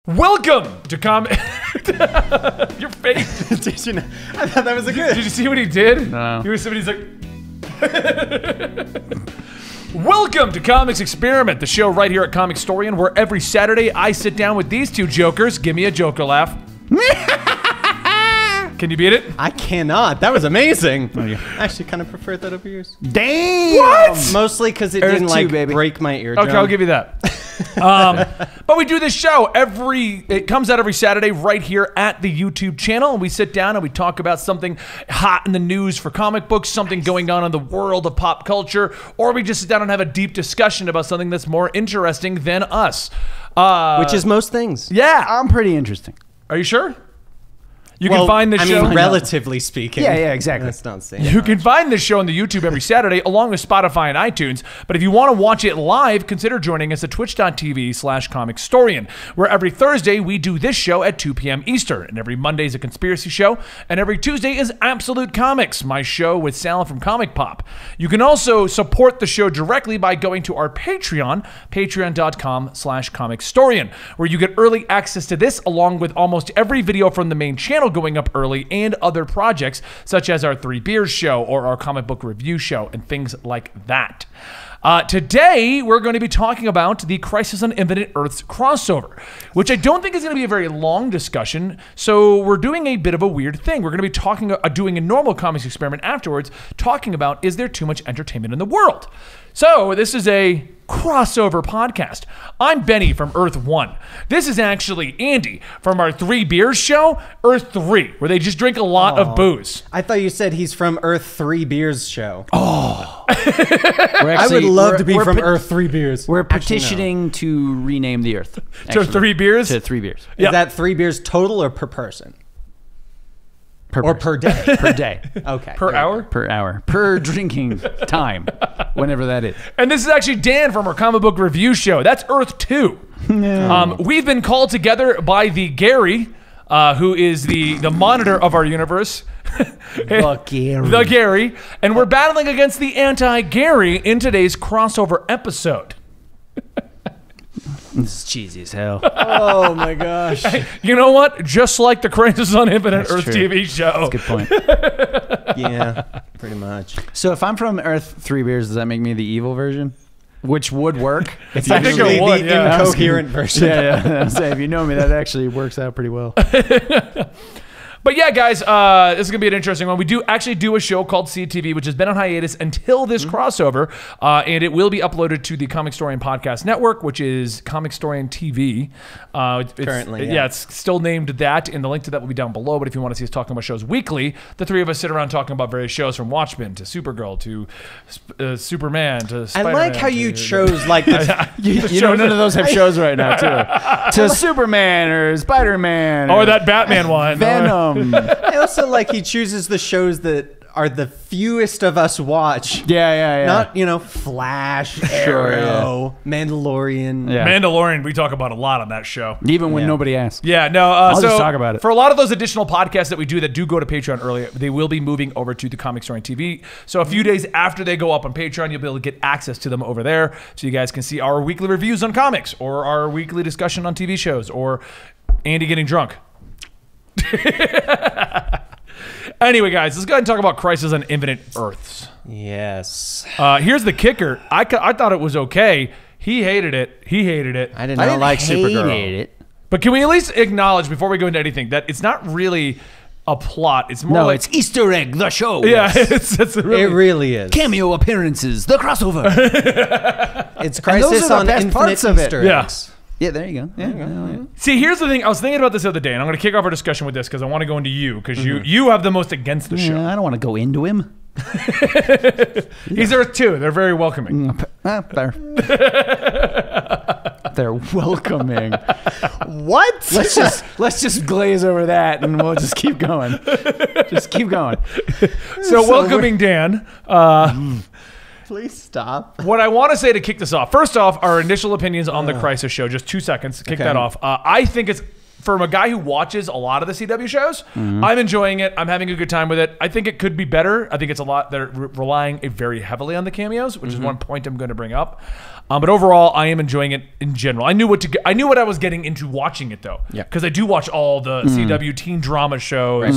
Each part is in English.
Welcome to Your face. Did you know? I thought that was a good. Did you see what he did? No. He's like. Welcome to Comics Experiment, the show right here at Comicstorian, where every Saturday I sit down with these two jokers. Give me a joker laugh. Can you beat it? I cannot. That was amazing. I actually kind of preferred that over yours. Damn! What? Mostly because it Earth didn't like 2, baby. break my eardrum. Okay, I'll give you that. But we do this show it comes out every Saturday right here at the YouTube channel, and we sit down and we talk about something hot in the news for comic books, something going on in the world of pop culture, or we just sit down and have a deep discussion about something that's more interesting than us. Which is most things. Yeah. I'm pretty interesting. Are you sure? You can find this show. I mean, relatively speaking. Yeah, exactly. That's not saying You much. can find this show on the YouTube every Saturday, along with Spotify and iTunes. But if you want to watch it live, consider joining us at twitch.tv/Comicstorian, where every Thursday we do this show at 2 p.m. Eastern, and every Monday is a conspiracy show, and every Tuesday is Absolute Comics, my show with Sal from Comic Pop. You can also support the show directly by going to our Patreon, patreon.com/Comicstorian, where you get early access to this, along with almost every video from the main channel going up early, and other projects such as our Three Beers show or our comic book review show and things like that. Today, we're going to be talking about the Crisis on Infinite Earths crossover, which I don't think is going to be a very long discussion, so we're doing a bit of a weird thing. We're going to be doing a normal comics experiment afterwards, talking about, is there too much entertainment in the world? So, this is a crossover podcast. I'm Benny from Earth 1. This is actually Andy from our Three Beers show, Earth 3, where they just drink a lot of booze. I thought you said he's from Earth 3 Beers show. Oh. I would love to be from Earth 3 Beers. We're petitioning to rename the Earth. To Three Beers? To 3 Beers. Is that 3 beers total or per person? Or per day? Per day. Okay. Per hour? Per hour. Per drinking time. Whenever that is. And this is actually Dan from our comic book review show. That's Earth 2. No. We've been called together by the Gary, who is the monitor of our universe. The Gary. The Gary. And we're battling against the anti-Gary in today's crossover episode. This is cheesy as hell. Oh my gosh. You know what? Just like the Crisis on Infinite That's Earth true. TV show. That's a good point. Yeah, pretty much. So if I'm from Earth 3 Beers, does that make me the evil version? Which would work. It's I think actually it would, the yeah. incoherent version. Yeah. I'm saying, if you know me, that actually works out pretty well. But yeah, guys, this is going to be an interesting one. We do actually do a show called CTV, which has been on hiatus until this crossover, and it will be uploaded to the Comicstorian Podcast Network, which is Comicstorian TV. Currently, yeah. It's still named that, and the link to that will be down below, but if you want to see us talking about shows weekly, the three of us sit around talking about various shows, from Watchmen to Supergirl to Superman to I Spider-Man. like how you chose like the, You know, none of those have shows right now, too. To Superman or Spider-Man. or that Batman one. Venom. I also like he chooses the shows that are the fewest of us watch. Yeah. Not, Flash, Arrow, Mandalorian. Yeah. Mandalorian, we talk about a lot on that show. Even when Yeah. nobody asks. Yeah, no. I'll so just talk about it. For a lot of those additional podcasts that we do that do go to Patreon early, they will be moving over to the Comicstorian TV. So a few days after they go up on Patreon, you'll be able to get access to them over there, so you guys can see our weekly reviews on comics, or our weekly discussion on TV shows, or Andy getting drunk. Anyway, guys, let's go ahead and talk about Crisis on Infinite Earths. Yes. Here's the kicker. I thought it was okay. He hated it. I did not like Supergirl. But can we at least acknowledge, before we go into anything, that it's not really a plot. It's more like... it's Easter Egg, the show. Yeah, it's really... It really is. Cameo appearances, the crossover. It's Crisis on Infinite Easter eggs. Yeah, there you go. Yeah. See, here's the thing. I was thinking about this the other day, and I'm going to kick off our discussion with this because I want to go into you, because you have the most against the show. I don't want to go into him. He's Earth 2. They're very welcoming. They're welcoming. What? Let's just glaze over that, and we'll just keep going. Just keep going. So welcoming Dan. Please stop. What I want to say to kick this off, first off, our initial opinions on the Crisis show, just 2 seconds, kick that off. I think it's from a guy who watches a lot of the CW shows, I'm enjoying it. I'm having a good time with it. I think it could be better. I think it's a lot. They're relying very heavily on the cameos, which is one point I'm going to bring up. But overall, I am enjoying it in general. I knew what I was getting into watching it though, because I do watch all the CW teen drama shows,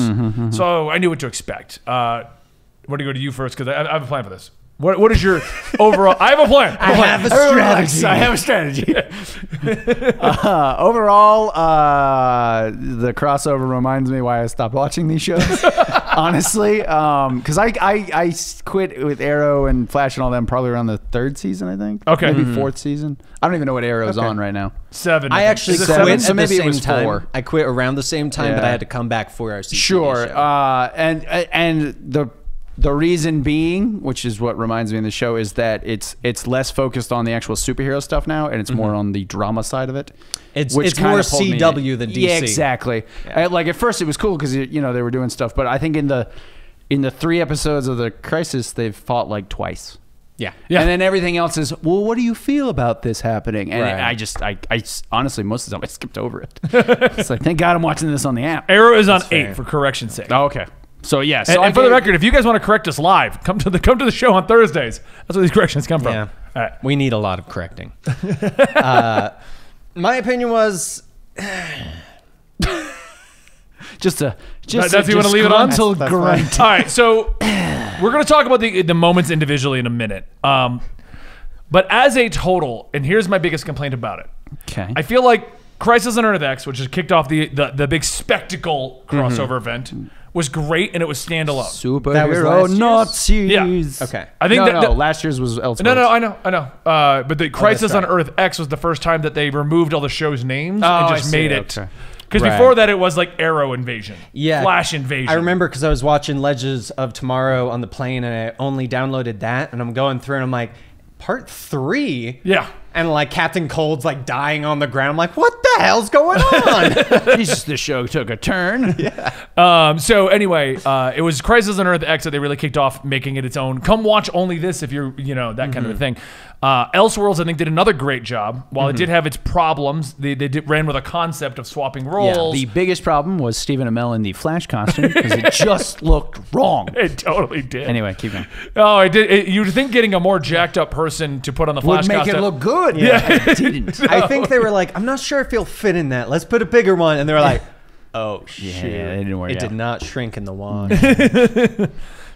so I knew what to expect. Want to go to you first because I have a plan for this. What is your overall? I have a plan. I have a strategy. I have a strategy. Overall, the crossover reminds me why I stopped watching these shows. Honestly, because I quit with Arrow and Flash and all them probably around the 3rd season, I think. Okay, maybe 4th season. I don't even know what Arrow's on right now. 7. I actually Is it quit 7? at So the maybe it same was time. 4. I quit around the same time, but Yeah. I had to come back for our CW Sure. show. And the reason being, which is what reminds me of the show, is that it's less focused on the actual superhero stuff now, and it's more on the drama side of it. It's which more kinda pulled me CW in. than DC. Yeah, exactly. Like at first it was cool because they were doing stuff, but I think in the 3 episodes of the Crisis they've fought like twice. Yeah. And then everything else is, well, what do you feel about this happening? And Right. I honestly, most of the time, I skipped over it. It's like, thank God I'm watching this on the app. Arrow is on fair. 8 for correction's sake. Oh, okay. So, yeah. So And for the record, if you guys want to correct us live, come to the show on Thursdays. That's where these corrections come from. Yeah. All right. We need a lot of correcting. My opinion was That's what you want to leave it on? Until That's grunt. All right, so we're going to talk about the moments individually in a minute. But as a total, and here's my biggest complaint about it. Okay. I feel like Crisis on Earth X, which has kicked off the big spectacle crossover event, was great and it was standalone. That was Superhero last year's? Nazis. Yeah. okay. I think No, last year's was Elseworlds. No, I know. But the Crisis on right. Earth X was the first time that they removed all the show's names and I just see. made it. Okay. Because Right. before that, it was like Arrow Invasion. Yeah. Flash Invasion. I remember because I was watching Legends of Tomorrow on the plane and I only downloaded that and I'm going through and I'm like, part 3? Yeah. And like Captain Cold's like dying on the ground. I'm like, what the hell's going on? The show took a turn. So anyway, it was Crisis on Earth X that they really kicked off, making it its own. Come watch only this if you're, that kind of a thing. Elseworlds, I think, did another great job. While it did have its problems, they ran with a concept of swapping roles. The biggest problem was Stephen Amell in the Flash costume because it just looked wrong. It totally did. Anyway, keep going. Oh, it did. You'd think getting a more jacked up person to put on the Flash Would make costume it look good. Yeah. It didn't. I think they were like, I'm not sure if he'll fit in that. Let's put a bigger one. And they were like, oh, shit. Yeah, it didn't work It out. did not shrink in the wand.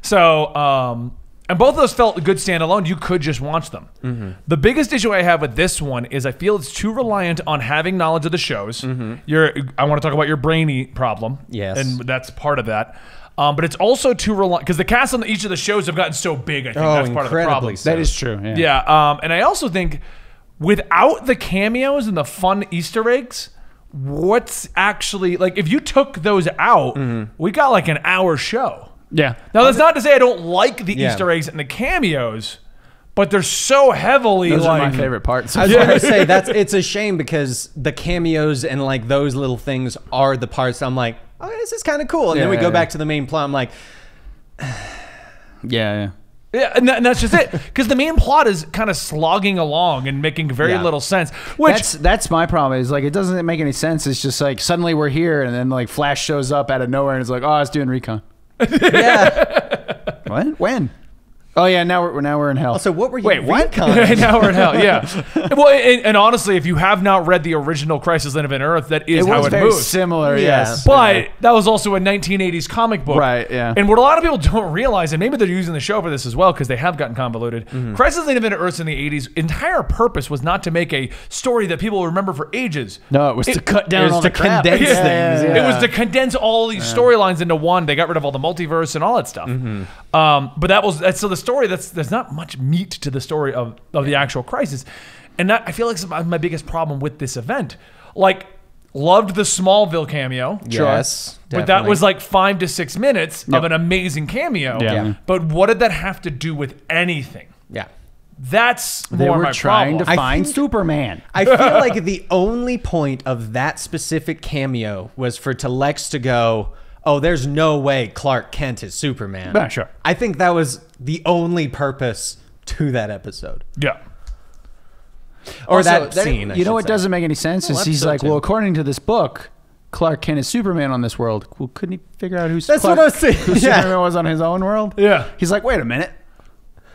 So, and both of those felt good standalone. You could just watch them. The biggest issue I have with this one is I feel it's too reliant on having knowledge of the shows. I want to talk about your brainy problem. Yes. And that's part of that. But it's also too reliant because the cast on each of the shows have gotten so big. I think that's part of the problem. incredibly so. That is true. Yeah. Yeah. And I also think without the cameos and the fun Easter eggs, what's actually like if you took those out, we got like an hour show. Yeah. Now that's not to say I don't like the Yeah. Easter eggs and the cameos, but they're so heavily Those like are my favorite parts. I was going to say it's a shame because the cameos and like those little things are the parts I'm like, oh, this is kind of cool. And then we go back to the main plot. I'm like, Yeah. Yeah, and that's just it. Because the main plot is kind of slogging along and making very little sense. Which That's my problem. Is like it doesn't make any sense. It's just like suddenly we're here, and then like Flash shows up out of nowhere, and it's like, oh, it's doing recon. yeah. What? When? Oh yeah, now we're in hell. Also, what were you Wait, what? retconning? now we're in hell. Yeah. Well, and honestly, if you have not read the original Crisis on Infinite Earth, that is It how was it very moves. similar. Yeah. Yes, But that was also a 1980s comic book. Right, yeah. And what a lot of people don't realize, and maybe they're using the show for this as well because they have gotten convoluted, Crisis on Infinite Earths in the 80s, entire purpose was not to make a story that people will remember for ages. No, it was to cut down it was all to the crap. condense Yeah, things, yeah, It was to condense all these storylines into one. They got rid of all the multiverse and all that stuff. But that's so the story. There's not much meat to the story of the actual Crisis, and that I feel like is my biggest problem with this event. Like, loved the Smallville cameo. Yes. But that was like 5 to 6 minutes of an amazing cameo. Yeah. But what did that have to do with anything? Yeah. That's They more were my trying problem. to find think- Superman. I feel like the only point of that specific cameo was for Lex to go, oh, there's no way Clark Kent is Superman. Yeah, sure. I think that was the only purpose to that episode. Yeah. Or Also, that scene, I you know should what say. doesn't make any sense Well, is he's episode like, 2. well, according to this book, Clark Kent is Superman on this world. Well, couldn't he figure out That's what I was saying. who Yeah. Superman was on his own world? Yeah. He's like, wait a minute.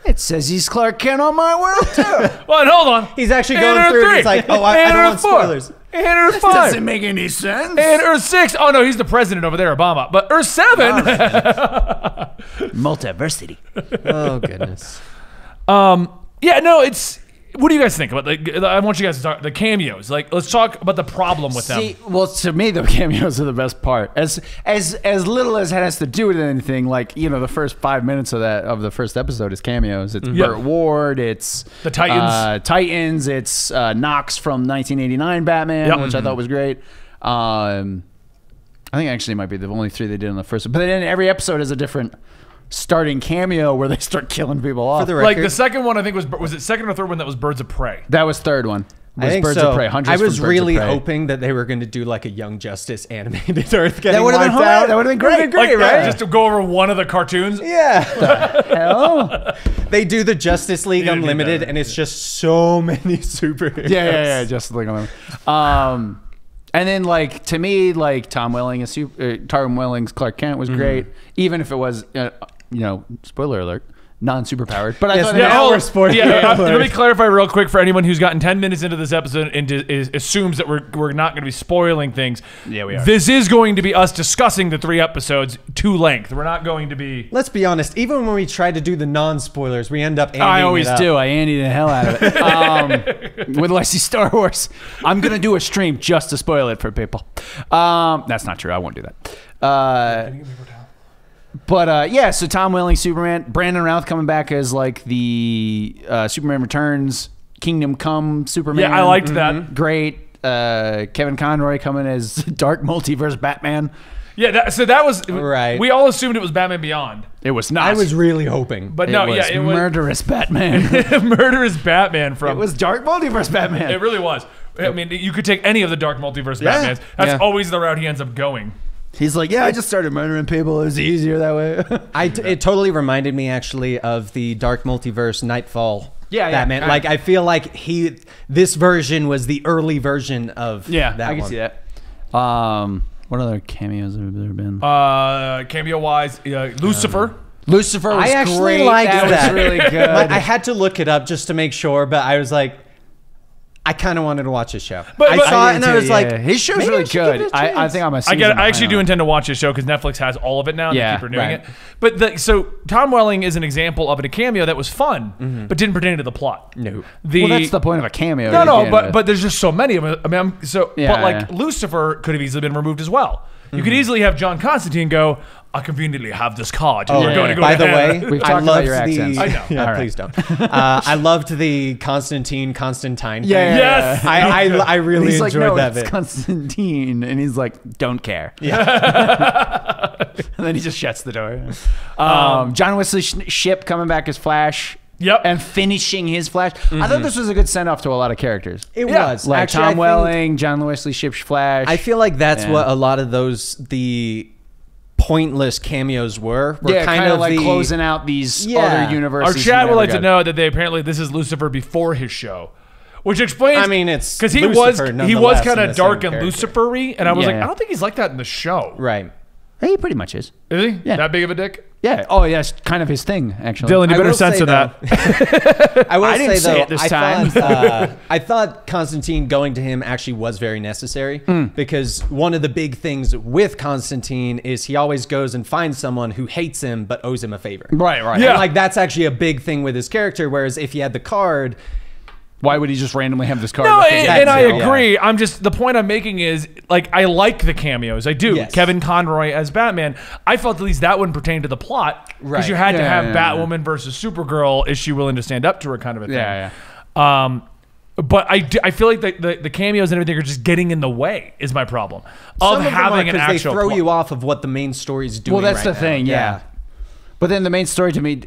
It says he's Clark Kent on my world too. Well, and hold on. He's actually And going Earth through. 3. It's like, oh, I And don't want Earth 4. spoilers. And Earth 5. Doesn't make any sense. And Earth 6. Oh, no, he's the president over there, Obama. But Earth 7. Multiversity. Oh goodness. Yeah, no, it's... What do you guys think about? Like, I want you guys to talk the cameos. Like, let's talk about the problem with them. Well, to me, the cameos are the best part. As little as it has to do with anything, like, you know, the first 5 minutes of the first episode is cameos. It's Burt Ward, it's The Titans. It's Knox from 1989 Batman, Yep. which I thought was great. I think actually it might be the only 3 they did on the first. But then every episode is a different starting cameo where they start killing people off. For the Like, record, the second one, I think, was it second or third one that was Birds of Prey? That was third one. I think Birds so. of Prey. Hunters I was from Birds of really Prey. hoping that they were going to do like a Young Justice animated Earth getting That would have been wiped out. That would have been great. Like, right? just to go over one of the cartoons? Yeah. Hell. They do the Justice League Yeah, Unlimited, yeah. and it's just so many superheroes. Yeah, just like and then like to me, like Tom Welling's Clark Kent was great, even if it was you know, spoiler alert, non-superpowered. But I Yes, thought yeah, that we're was spoiling Yeah, alert. let me clarify real quick for anyone who's gotten 10 minutes into this episode and assumes that we're not going to be spoiling things. Yeah, we are. This is going to be us discussing the 3 episodes to length. We're not going to be... Let's be honest. Even when we try to do the non-spoilers, we end up. I ending always it up. do. I Andy the hell out of it. With Leslie Star Wars, I'm gonna do a stream just to spoil it for people. That's not true. I won't do that. But yeah, so Tom Welling, Superman, Brandon Routh coming back as like the Superman Returns, Kingdom Come Superman. Yeah, I liked that. Great. Kevin Conroy coming as Dark Multiverse Batman. Yeah, so that was... Right. We all assumed it was Batman Beyond. It was not. I was really hoping. But no, was yeah, it was... murderous Batman. Murderous Batman from... It was Dark Multiverse Batman. It really was. I mean, you could take any of the Dark Multiverse Yeah. Batmans. That's Yeah. always the route he ends up going. He's like, yeah, I just started murdering people. It was easier that way. It totally reminded me actually of the Dark Multiverse Nightfall. Yeah, Batman. Like I feel like this version was the early version of Yeah, that I can one. see that. What other cameos have there been? Cameo-wise, Lucifer. Lucifer was I actually great. liked that. that. was really good. I had to look it up just to make sure, but I was like, I kind of wanted to watch his show. But- I but- saw I it and did I too, was like, his show's maybe really I should give good. it a I chance. think I'm a I season get it. I actually behind do on intend to watch this show because Netflix has all of it now. And Yeah, they keep renewing right. it. But so Tom Welling is an example of a cameo that was fun, but didn't pertain to the plot. No. Well, that's the point of a cameo. No, to no, begin but with. but there's just so many of them. I mean, Yeah, but like yeah. Lucifer could have easily been removed as well. You could easily have John Constantine go, I conveniently have this card. And Oh, you're going to go by to the hell." way, We've I talked about loved your the. accents. I know. Yeah, All right. please don't. I loved the Constantine thing. Yeah, Yes. I really he's like, enjoyed no, that it's bit. Constantine, and he's like, don't care. Yeah. And then he just shuts the door. John Wesley Shipp coming back as Flash. Yep. And finishing his Flash. I thought this was a good send off to a lot of characters. It Yeah. was Like Actually, I Tom think- Welling, John Wesley Shipp's Flash. I feel like that's Yeah. what a lot of the pointless cameos were kind of like the- closing out these Yeah. other universes. Our you chat would never like to got. know that apparently this is Lucifer before his show. Which explains... I mean, it's because he Lucifer was nonetheless kind in of the dark same and character. Lucifer-y, and I was Yeah. like, I don't think he's like that in the show. Right. Hey, he pretty much is. Is he? Yeah. That big of a dick? Yeah. Oh, yeah. It's kind of his thing, actually. Dylan, you I better will say, censor that. I will I didn't say say though, it this I time. thought I thought Constantine going to him actually was very necessary because one of the big things with Constantine is he always goes and finds someone who hates him but owes him a favor. Right, right. Yeah. And, like that's actually a big thing with his character. Whereas if he had the card, Why would he just randomly have this card? No, with him? and I That's it, agree. I'm just, the point I'm making is, like, I like the cameos. I do. Yes. Kevin Conroy as Batman. I felt at least that wouldn't pertain to the plot. Because Right. you had to Yeah, have yeah, yeah. Batwoman versus Supergirl. Is she willing to stand up to her kind of a thing? Yeah, But I feel like the cameos and everything are just getting in the way is my problem. Of some of them are having an 'cause they actual throw plot. you off of what the main story's doing. Well, that's right the now. thing, yeah. But then the main story to me,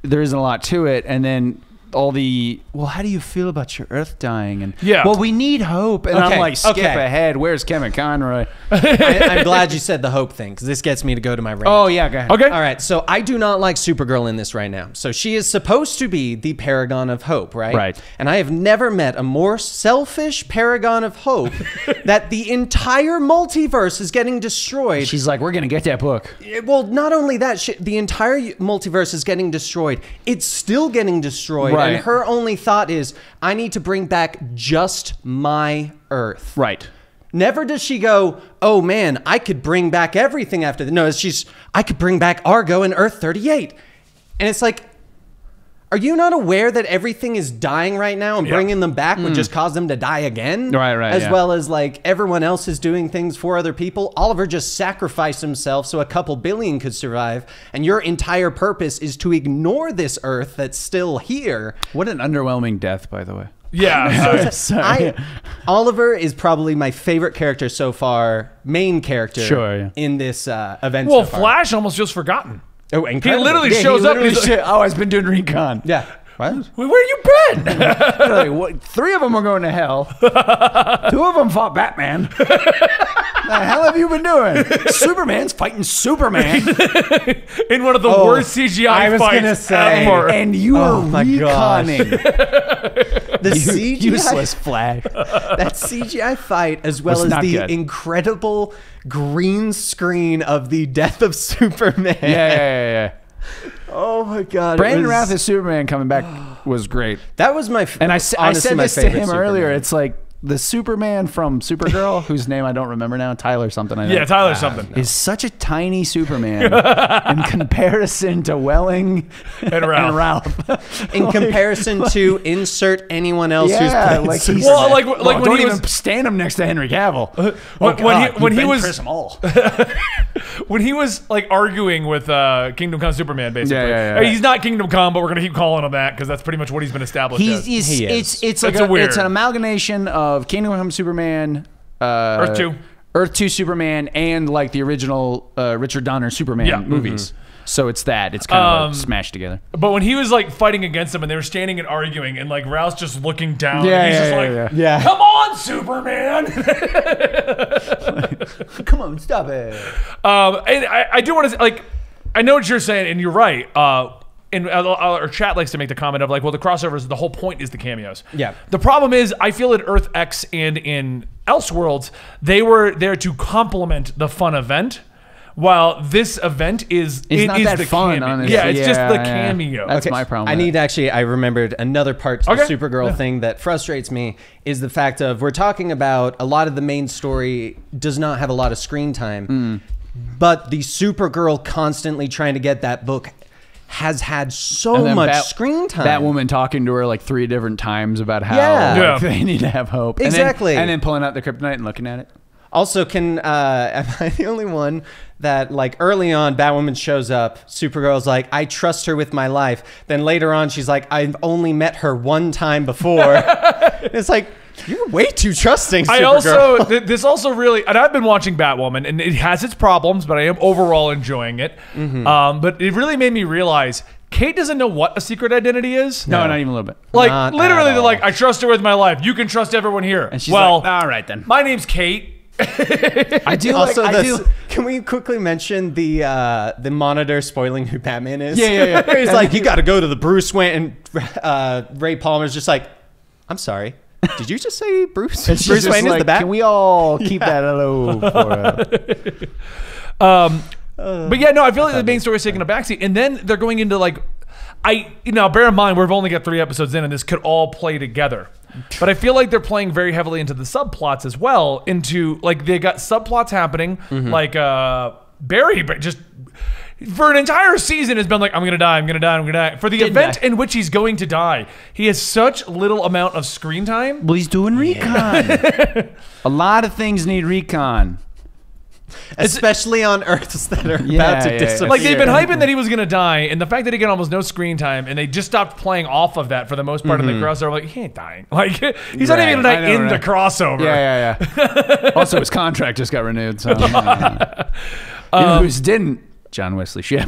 there isn't a lot to it, and then all the, well, how do you feel about your Earth dying? And Yeah. well, we need hope. And Okay, I'm like, skip okay. ahead. Where's Kevin Conroy? I'm glad you said the hope thing because this gets me to go to my rant. Oh yeah, go ahead. Okay. All right, so I do not like Supergirl in this right now. So she is supposed to be the paragon of hope, right? Right. And I have never met a more selfish paragon of hope that the entire multiverse is getting destroyed. She's like, we're gonna get that book. Well, not only that, the entire multiverse is getting destroyed. It's still getting destroyed. Right. And her only thought is, I need to bring back just my Earth. Right. Never does she go, oh man, I could bring back everything after that. No, I could bring back Argo and Earth 38. And it's like, are you not aware that everything is dying right now and bringing them back would just cause them to die again? Right, As well as like everyone else is doing things for other people. Oliver just sacrificed himself so a couple billion could survive. And your entire purpose is to ignore this Earth that's still here. What an underwhelming death, by the way. Yeah. Sorry. Oliver is probably my favorite character so far, main character Sure, yeah. in this event Well, so far. Flash almost feels forgotten. Oh, He incredible. literally Yeah, he shows up. And literally he's like, oh, I've been doing recon. Yeah. What? where you been? Like, what, 3 of them are going to hell. 2 of them fought Batman. The hell have you been doing? Superman's fighting Superman. In one of the worst CGI I was fights gonna say. ever. And you are my gosh. reconning. The CGI, Useless Flash. that CGI fight, as well Was as not the good. incredible green screen of the death of Superman. Yeah. Oh my God. Brandon Routh as Superman coming back was great. That was my. And I honestly, said my this to favorite him Superman. earlier. It's like the Superman from Supergirl, whose name I don't remember now, Tyler something. I know. Yeah, Tyler something. Is such a tiny Superman in comparison to Welling And Ralph. In comparison to insert anyone else who's Yeah, playing like Superman. he's Well, like when don't he even was stand him next to Henry Cavill. when he was Chris all. when he was like arguing with Kingdom Come Superman, basically. Yeah. Hey, he's not Kingdom Come, but we're gonna keep calling him that because that's pretty much what he's been established as. He is. It's like It's a weird- it's an amalgamation of Kingdom Come Superman, Earth 2. Earth 2 Superman, and like the original Richard Donner Superman Yeah. movies. So it's that. It's kind of like smashed together. But when he was like fighting against him and they were standing and arguing and like Ralph's just looking down Yeah, and he's yeah, just yeah, like, yeah. come on, Superman. Come on, stop it. And I do want to like, I know what you're saying and you're right. And our chat likes to make the comment of like, well, the crossovers, the whole point is the cameos. Yeah. The problem is, I feel at Earth X and in Elseworlds, they were there to complement the fun event, while this event is not that the fun, cameo. honestly. Yeah, it's just the Yeah. cameo. That's my problem. I with it. need actually, I remembered another part to Okay. the Supergirl thing that frustrates me is the fact of we're talking about a lot of the main story does not have a lot of screen time, but the Supergirl constantly trying to get that book has had so And then much screen time. That woman talking to her like 3 different times about how Yeah. like, they need to have hope. Exactly. And then pulling out the kryptonite and looking at it. Also, am I the only one that, like, early on, Batwoman shows up, Supergirl's like, I trust her with my life. Then later on, she's like, I've only met her one time before. It's like, you're way too trusting, Supergirl. This also really, and I've been watching Batwoman, and it has its problems, but I am overall enjoying it. But it really made me realize Kate doesn't know what a secret identity is. No, not even a little bit. Like, Not literally, at they're all. like, I trust her with my life. You can trust everyone here. And she's well, like, all right then. my name's Kate. I do Also, like, I do. can we quickly mention the monitor spoiling who Batman is? Yeah. He's like, you got to go to the Bruce Wayne, and Ray Palmer's just like, I'm sorry. Did you just say Bruce? And she's Bruce just Wayne is like, the Bat? Can we all keep that low for But yeah, no, I feel like the main story is taking a backseat, and then they're going into like, bear in mind we've only got 3 episodes in, and this could all play together. But I feel like they're playing very heavily into the subplots as well. Into like they got subplots happening, like Barry, but just for an entire season has been like, I'm gonna die, I'm gonna die, I'm gonna die. For the event in which he's going to die, he has such little amount of screen time. Well, he's doing recon. A lot of things need recon. Especially on Earths that are Yeah, about to yeah, disappear. Like they've been hyping that he was gonna die, and the fact that he got almost no screen time, and they just stopped playing off of that for the most part in the crossover. Like he ain't dying. Like he's not even gonna I die know, in the right. crossover. Yeah. Also, his contract just got renewed. So, you know who's didn't? John Wesley Shipp.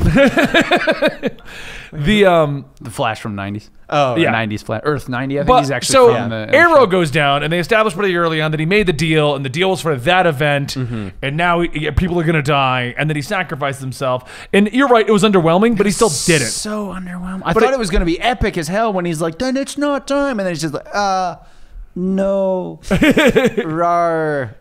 The Flash from 90s. Oh, yeah. 90s Flash. Earth 90, I think But he's actually so from the Arrow goes down, and they established pretty early on that he made the deal, and the deal was for that event, and now people are gonna die, and then he sacrificed himself. And you're right, it was underwhelming, but he still did it. So underwhelming. I thought it was going to be epic as hell when he's like, then it's not time. And then he's just like, no. Rar.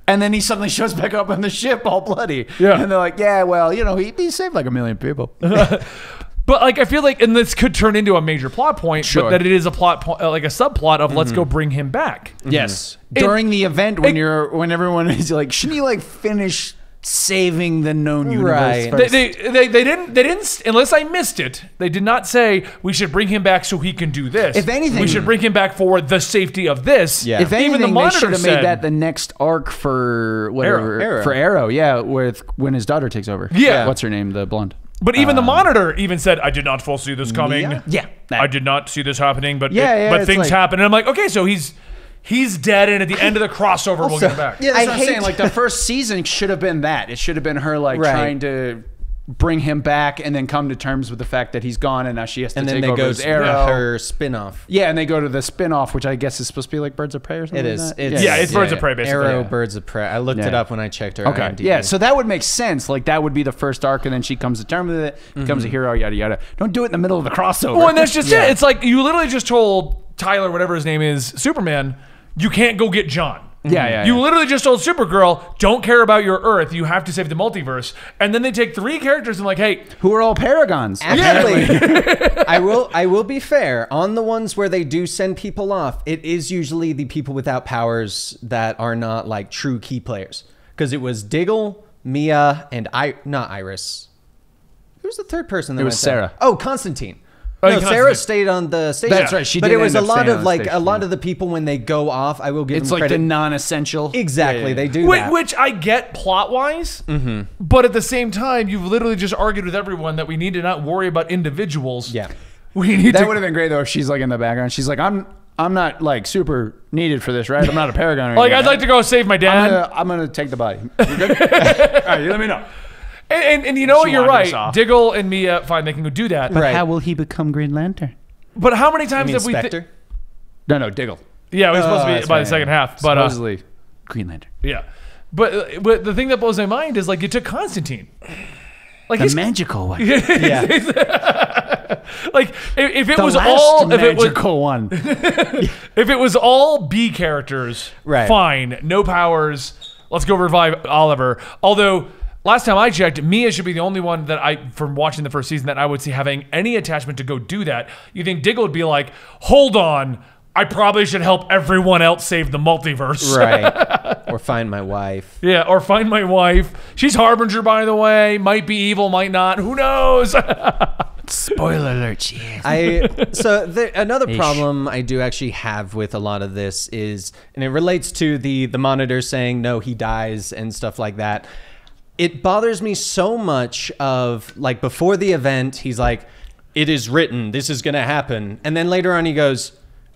And then he suddenly shows back up on the ship all bloody. Yeah. And they're like, yeah, well, you know, he saved like 1 million people. But like I feel like, and this could turn into a major plot point, Sure. but that it is a plot point, like a subplot of let's go bring him back. Yes. During the event when when everyone is like, shouldn't he like finish saving the known universe Right. first? They didn't, unless I missed it, they did not say we should bring him back so he can do this. If anything- we should bring him back for the safety of this. Yeah. If anything, Even the they Monitor should have said, made that the next arc for whatever Arrow. for Arrow, yeah, with when his daughter takes over. Yeah. What's her name? The blonde. but even the Monitor even said, I did not foresee this coming. Mia? Yeah, that. I did not see this happening, but Yeah, but it's things like- happen. And I'm like, okay, so he's dead, and at the end of the crossover, we'll get him back. Yeah, that's I what I'm hate- saying. Like the first season should have been that. It should have been her like Right. trying to bring him back and then come to terms with the fact that he's gone and now she has to And then take they over go his to Arrow. her spin-off. Yeah, and they go to the spin-off, which I guess is supposed to be like Birds of Prey or something. It like is. that? It's, Yeah, it's Birds of Prey, basically. Arrow, Yeah. Birds of Prey. I looked it Yeah. up when I checked her Okay. IMDb. Yeah, so that would make sense. Like that would be the first arc, and then she comes to terms with it, becomes a hero, yada yada. Don't do it in the middle of the crossover. Well, and that's just it. It's like you literally just told Tyler, whatever his name is, Superman, you can't go get John. Yeah. You literally just told Supergirl, don't care about your Earth. You have to save the multiverse. And then they take 3 characters and like, hey, who are all paragons. Actually, I will be fair. On the ones where they do send people off, it is usually the people without powers that are not like true key players. Because it was Diggle, Mia, and not Iris. Who's the third person that It was went down? Sarah. Oh, Constantine. Oh, No, Constantine. Sarah stayed on the station. That's right, she but did it was end a up lot staying of on the like a station, lot yeah. of the people when they go off. I will give It's them like credit. the non-essential. Exactly, Yeah. they do that. which I get plot wise, but at the same time, you've literally just argued with everyone that we need to not worry about individuals. Yeah. We need That to. would have been great though if she's like in the background. She's like, I'm not like super needed for this, right? I'm not a paragon. Or Like, anything. I'd like to go save my dad. I'm gonna take the body. You good? All right, you let me know. And you know what? She You're wanders right. off. Diggle and Mia, fine, they can go do that. Right. How will he become Green Lantern? But how many You times mean have we? Spectre? No, Diggle. Yeah, it was supposed to be that's by right, the second yeah. half. But Supposedly Green Lantern. yeah. But the thing that blows my mind is like you took Constantine. Like The he's magical one. Yeah. like if it The was last all if it was magical one. if it was all B characters, Right. fine, no powers. Let's go revive Oliver. Although last time I checked, Mia should be the only one that from watching the first season, that I would see having any attachment to go do that. You think Diggle would be like, hold on, I probably should help everyone else save the multiverse. Right. Or find my wife. Yeah, or find my wife. She's Harbinger, by the way. Might be evil, might not. Who knows? Spoiler alert, yes. Another problem I do actually have with a lot of this is, and it relates to the Monitor saying no, he dies and stuff like that. It bothers me so much of like before the event, he's like, it is written, this is gonna happen, and then later on he goes,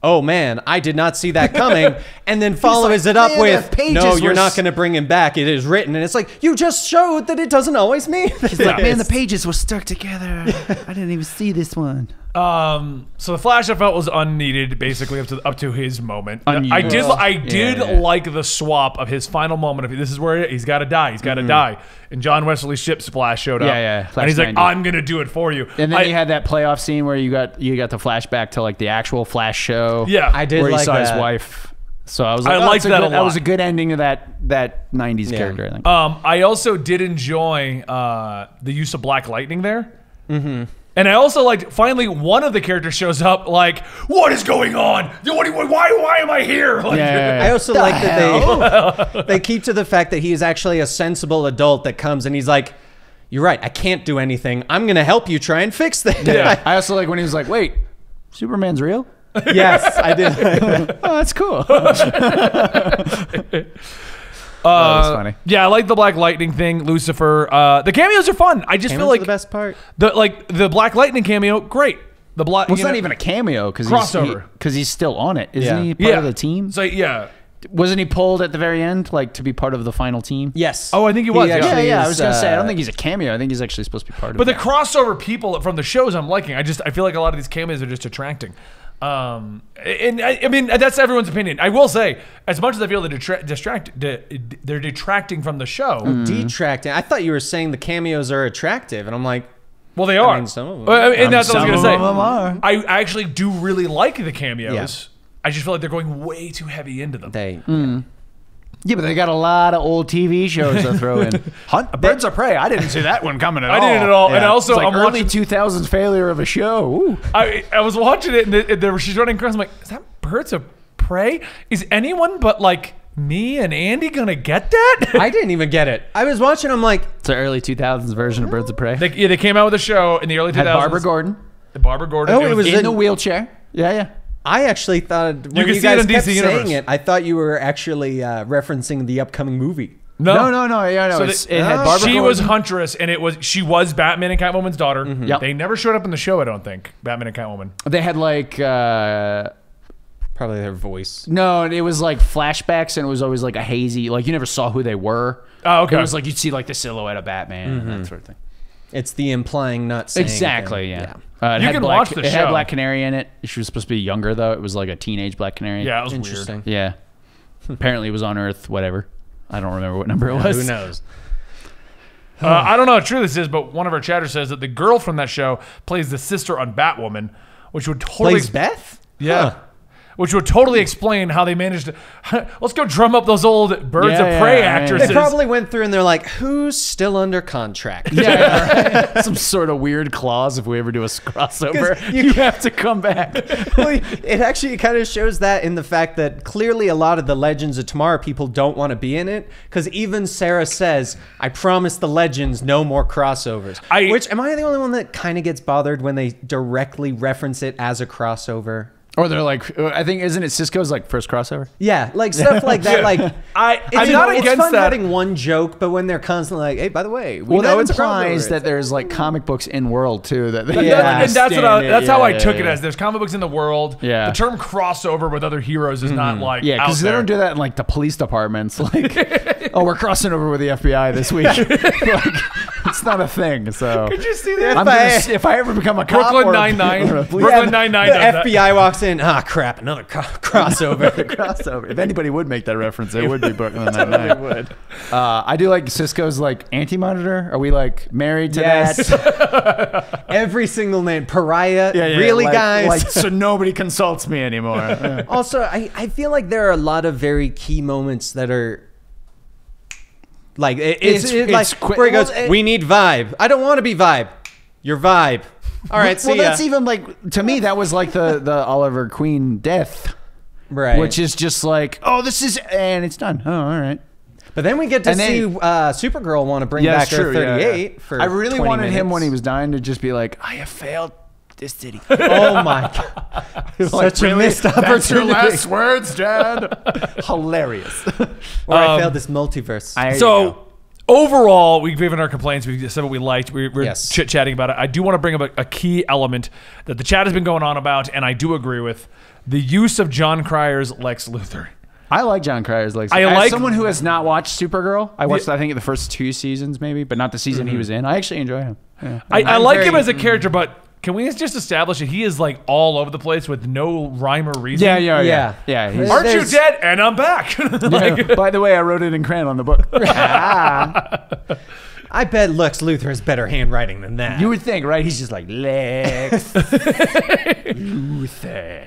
oh man, I did not see that coming, and then follows it up "Man, with, the pages no, you're were not going to bring him back. It is written. And it's like, you just showed that it doesn't always mean this. Like, man, the pages were stuck together. I didn't even see this one. So the Flash I felt was unneeded, basically up to his moment. Unused. I did like the swap of his final moment. Of this is where he's got to die. He's got to die. And John Wesley Shipp's Flash showed up. Yeah. And he's like, 90. I'm gonna do it for you. And then you had that playoff scene where you got the flashback to like the actual Flash show. Yeah, I did where he like saw his that. wife. So I was like, I liked that a lot. That was a good ending to that 90s character, I think. I also did enjoy the use of Black Lightning there. And I also liked, finally, one of the characters shows up like, what is going on? Why am I here? Like, I also like that they keep to the fact that he is actually a sensible adult that comes and he's like, you're right, I can't do anything. I'm going to help you try and fix things. Yeah. I also like when he was like, wait, Superman's real? Yes, I did. Oh, that's cool. That was funny. Yeah, I like the Black Lightning thing, Lucifer. The cameos are fun. I just feel like the best part. the Black Lightning cameo, great. The Black. Well, it's not even a cameo because Crossover. he's still on it, isn't Yeah. he? Part of the team. So yeah, Wasn't he pulled at the very end, like to be part of the final team? Yes. Oh, I think he was. He Yeah. actually Yeah, I is, was gonna say I don't think he's a cameo. I think he's actually supposed to be part of But it. the crossover people from the shows I'm liking. I feel like a lot of these cameos are just attracting. And I mean, that's everyone's opinion. I will say, as much as I feel they're detracting from the show. Detracting. I thought you were saying the cameos are attractive, and I'm like, Well, they are. mean, some of them. And that's what I was some going to say. of them are. I actually do really like the cameos. Yeah. I just feel like they're going way too heavy into them. Yeah, but they got a lot of old TV shows to throw in. Birds of Prey. I didn't see that one coming at all. I didn't at all. Yeah. And also, It's like I'm early watching. 2000s failure of a show. Ooh. I was watching it, and she's running across. I'm like, is that Birds of Prey? Is anyone but like me and Andy gonna get that? I didn't even get it. I was watching. I'm like, It's an early 2000s version of Birds of Prey. They came out with a show in the early 2000s. Had Barbara Gordon Barbara Gordon. Oh, it was in the wheelchair. Yeah. I actually thought when can you see it guys in kept DC saying Universe. it, I thought you were actually referencing the upcoming movie. No. Yeah, no. So It had Barbara she Gordon. was Huntress, and she was Batman and Catwoman's daughter. Yep. They never showed up in the show, I don't think. Batman and Catwoman. They had like Probably their voice. no, it was like flashbacks, and it was always like a hazy. Like you never saw who they were. Oh, okay. It was like you'd see like the silhouette of Batman and that sort of thing. It's the implying, not saying. Exactly. thing. Yeah. You It had can Black, watch the It had show. Black Canary in it. She was supposed to be younger though. It was like a teenage Black Canary. Yeah, it was Interesting. weird. Yeah. Apparently, it was on Earth. Whatever. I don't remember what number it was. Who knows? I don't know how true this is, but one of our chatters says that the girl from that show plays the sister on Batwoman, which would totally Plays Beth? Yeah. Huh. Which would totally explain how they managed to. Let's go drum up those old Birds of Prey actresses. They probably went through and they're like, who's still under contract? Yeah, right. Some sort of weird clause if we ever do a crossover. 'Cause You have to come back. Well, it actually kind of shows that in the fact that clearly a lot of the Legends of Tomorrow people don't want to be in it, because even Sarah says, I promise the Legends no more crossovers. Which, am I the only one that kind of gets bothered when they directly reference it as a crossover? Or they're like, I think, isn't it Cisco's like first crossover? Yeah, like stuff like that. Like, I'm not it's against fun that. having one joke, but when they're constantly like, hey, by the way, we Well, know that it's a implies crossover. that there's like comic books in world too. That they Yeah. And that's what that's how I took it as. as. There's comic books in the world. Yeah. The term crossover with other heroes is not like Yeah, because out they there. don't do that in like the police departments. Like, oh, we're crossing over with the FBI this week. Like, it's not a thing. So Did you see that? I'm gonna, if I ever become a cop Brooklyn or a- Nine-Nine. or a police- Brooklyn Nine-Nine The does that. FBI walks in. Ah, crap! Another crossover. crossover. If anybody would make that reference, it would be Brooklyn Nine-Nine. would. I do like Cisco's like anti-monitor. Are we like married to Yes. that? Every single name. Pariah. Yeah, Really, like, guys? Like, so nobody consults me anymore. Yeah. Also, I feel like there are a lot of very key moments that are like it's like where he goes, we need vibe. I don't want to be vibe. You're vibe. All right, see well, ya. that's even like to me that was like the Oliver Queen death, Right. which is just like, oh, this is, and it's done. Oh, all right. But then we get to And see then- Supergirl want to bring back her 38 for I really 20 wanted him minutes. when he was dying to just be like, I have failed this city. Oh my god. Such a missed opportunity. That's your last words, Dad. Hilarious. Or I failed this multiverse. So overall, we've given our complaints. We've said what we liked. We're Yes. chit-chatting about it. I do want to bring up a key element that the chat has been going on about, and I do agree with: the use of John Cryer's Lex Luthor. I like John Cryer's Lex. I As like- someone who has not watched Supergirl. I watched, I think, the first 2 seasons maybe, but not the season he was in. I actually enjoy him. Yeah. I like him very- as a character, but can we just establish that he is like all over the place with no rhyme or reason? Yeah. He's- Aren't you There's- dead? And I'm back. Yeah. By the way, I wrote it in crayon on the book. I bet Lex Luthor has better handwriting than that. You would think, right? He's just like Lex Luthor.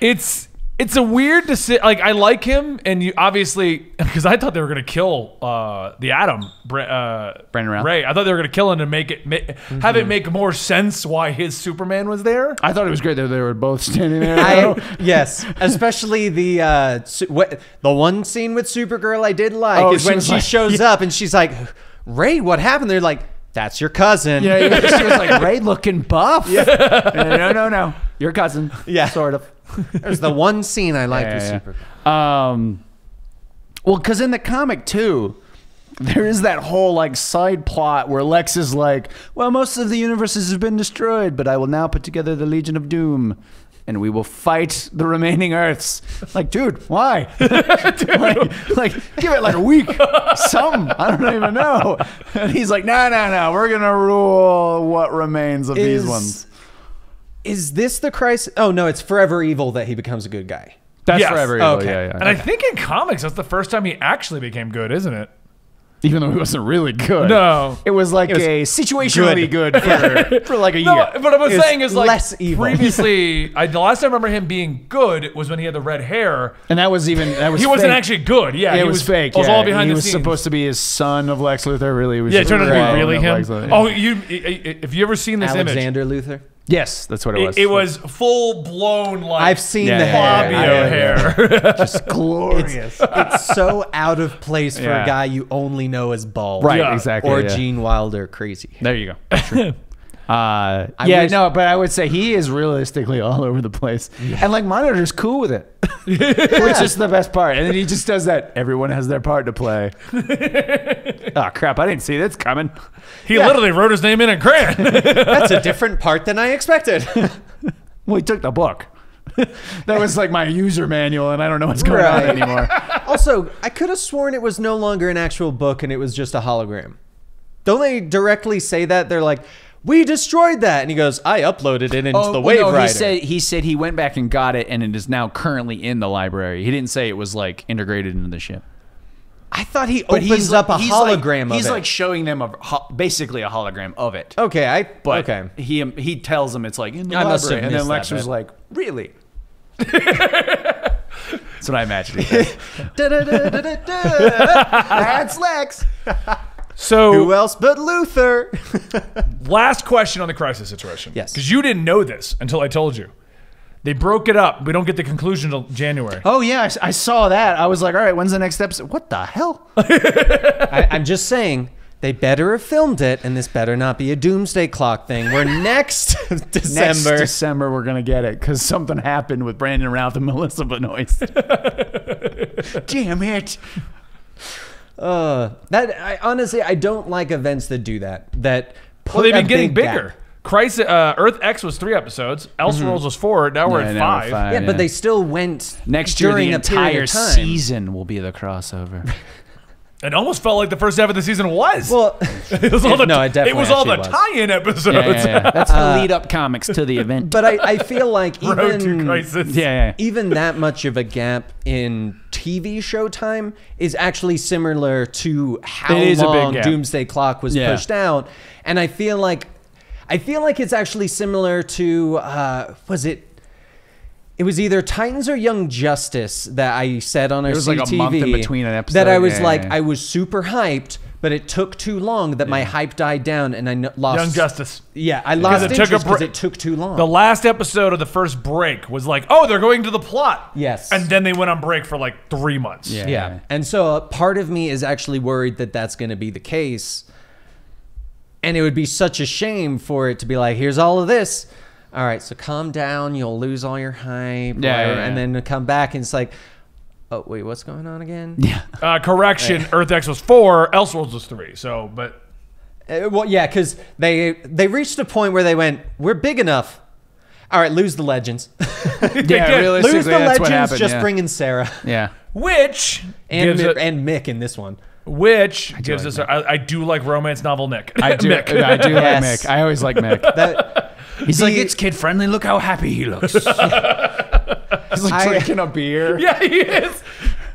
It's a weird decision. Like, I like him, and you obviously, because I thought they were gonna kill the Atom, Brandon Routh. Ray. I thought they were gonna kill him to make it have it make more sense why his Superman was there. I thought it was great that they were both standing there. Yes, especially the one scene with Supergirl I did like Oh, is she when was she like- shows up and she's like, Ray, what happened? They're like, that's your cousin. Yeah, she was like, Ray looking buff. Yeah. No. Your cousin. Yeah. Sort of. There's the one scene I liked with Yeah. Supergirl. Well, because in the comic too, there is that whole like side plot where Lex is like, well, most of the universes have been destroyed, but I will now put together the Legion of Doom. and we will fight the remaining Earths. Like, dude, why? like, give it like a week. Something. I don't even know. And he's like, no. We're going to rule what remains of these ones. Is this the crisis? Oh, no, it's Forever Evil that he becomes a good guy. That's Yes. Forever Evil. Okay. Yeah. And I think in comics, that's the first time he actually became good, isn't it? Even though he wasn't really good. No. It was like a situationally good, for like a year. No, but what I'm It was saying is like less evil. previously, the last time I remember him being good was when he had the red hair. And that was He wasn't fake. actually good. Yeah, It he was fake. It was yeah. all behind he the was scenes. supposed to be his son of Lex Luthor. Really, was Yeah, it just turned out to clone be really of him. Lex Luthor. Oh, if you ever seen this image, Alexander Luthor. yes, that's what it was. it was full blown like I've seen Yeah, the yeah, hair. Fabio hair. just glorious. It's so out of place for Yeah. a guy you only know as bald. Right, Yeah. exactly. Or yeah. Gene Wilder crazy. There you go. True. Yeah, wish- no, but I would say he is realistically all over the place. And like Monitor's cool with it. Which is the best part. And then he just does that. Everyone has their part to play. Oh, crap. I didn't see this coming. He literally wrote his name in a crayon. That's a different part than I expected. Well, he took the book. That was like my user manual, and I don't know what's going Right. on anymore. Also, I could have sworn it was no longer an actual book and it was just a hologram. Don't they directly say that? They're like, we destroyed that. And he goes, I uploaded it into the Wave Rider. He said he went back and got it, and it is now currently in the library. He didn't say it was like integrated into the ship. I thought he opens up a hologram of it. He's like showing them basically a hologram of it. Okay, But okay. he tells them it's like in the I must library, have and then missed Lex that was bit. like, "Really?" That's what I imagined. He did. That's Lex. So Who else but Luthor? last question on the crisis situation. Yes. Because you didn't know this until I told you. They broke it up. We don't get the conclusion until January. Oh yeah, I saw that. I was like, "All right, when's the next episode?" What the hell? I'm just saying, they better have filmed it, and this better not be a doomsday clock thing. Where next Next December, we're gonna get it because something happened with Brandon Routh and Melissa Benoist. Damn it! Honestly, I don't like events that do that. That Well, they've put a been getting big bigger. gap. Crisis, Earth X was 3 episodes. Elseworlds was 4. Now we're Yeah, at now we're 5. five. Yeah, but they still went Next year, during the a period entire of time. season will be the crossover. It almost felt like the first half of the season was. Well, it was all the, no, it definitely it was all the actually was. tie-in episodes. That's the lead-up comics to the event. but I feel like Road to even Crisis. even that much of a gap in TV show time is actually similar to how It is a big long gap. Doomsday Clock was Yeah. pushed out, and I feel like it's actually similar to it was either Titans or Young Justice that I said on our was like a CTV month in between an episode. that I was Yeah, like yeah. I was super hyped, but it took too long that my hype died down and I lost Young Justice. Yeah, I lost it took a interest because break. it took too long. The last episode of the first break was like, oh, they're going to the plot. Yes. And then they went on break for like 3 months. Yeah. Yeah. And so part of me is actually worried that that's going to be the case. And it would be such a shame for it to be like, here's all of this. All right, so calm down. You'll lose all your hype. Yeah. And then to come back and it's like, oh, wait, what's going on again? Yeah. Correction, Earth X was 4, Elseworlds was 3. So, but Well, yeah, because they reached a point where they went, we're big enough. All right, lose the Legends. Yeah, realistically, Lose the that's what Legends, happened. just yeah. bring in Sarah. Yeah. which And, gives it, and Mick in this one. which gives like us. I do like romance novel Nick. I do. Mick. I do Yes. like Mick. I always like Mick. He's like, it's kid friendly. Look how happy he looks. He's like drinking a beer. Yeah, he is.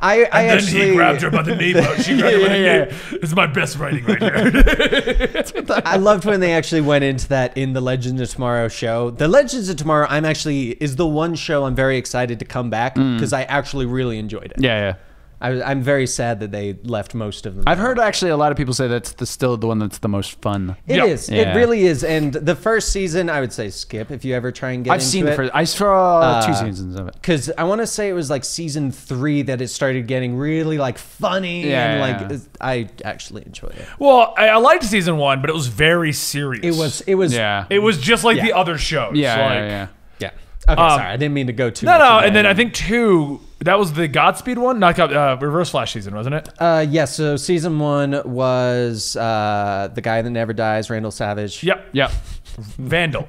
I And then actually he grabbed her by the knee. She grabbed her by the knee. This is my best writing right here. I loved when they actually went into that in the Legends of Tomorrow show. The Legends of Tomorrow is the one show I'm very excited to come back because I actually really enjoyed it. Yeah. I'm very sad that they left most of them. I've heard actually a lot of people say that's still the one that's the most fun. It Yeah. is. Yeah. It really is. And the first season, I would say skip if you ever try and get I've into seen it. the first. I saw 2 seasons of it. Because I want to say it was like season 3 that it started getting really like funny Yeah, and yeah. like I actually enjoyed it. Well, I liked season 1, but it was very serious. It was Yeah. It was just like Yeah. the other shows. Yeah. like, Yeah. yeah. Okay, sorry, I didn't mean to go too No, much. no, into and then that. I think 2. That was the Godspeed one, not Reverse Flash season, wasn't it? Yeah, so season 1 was the guy that never dies, Randall Savage. Yep. Yep. Vandal.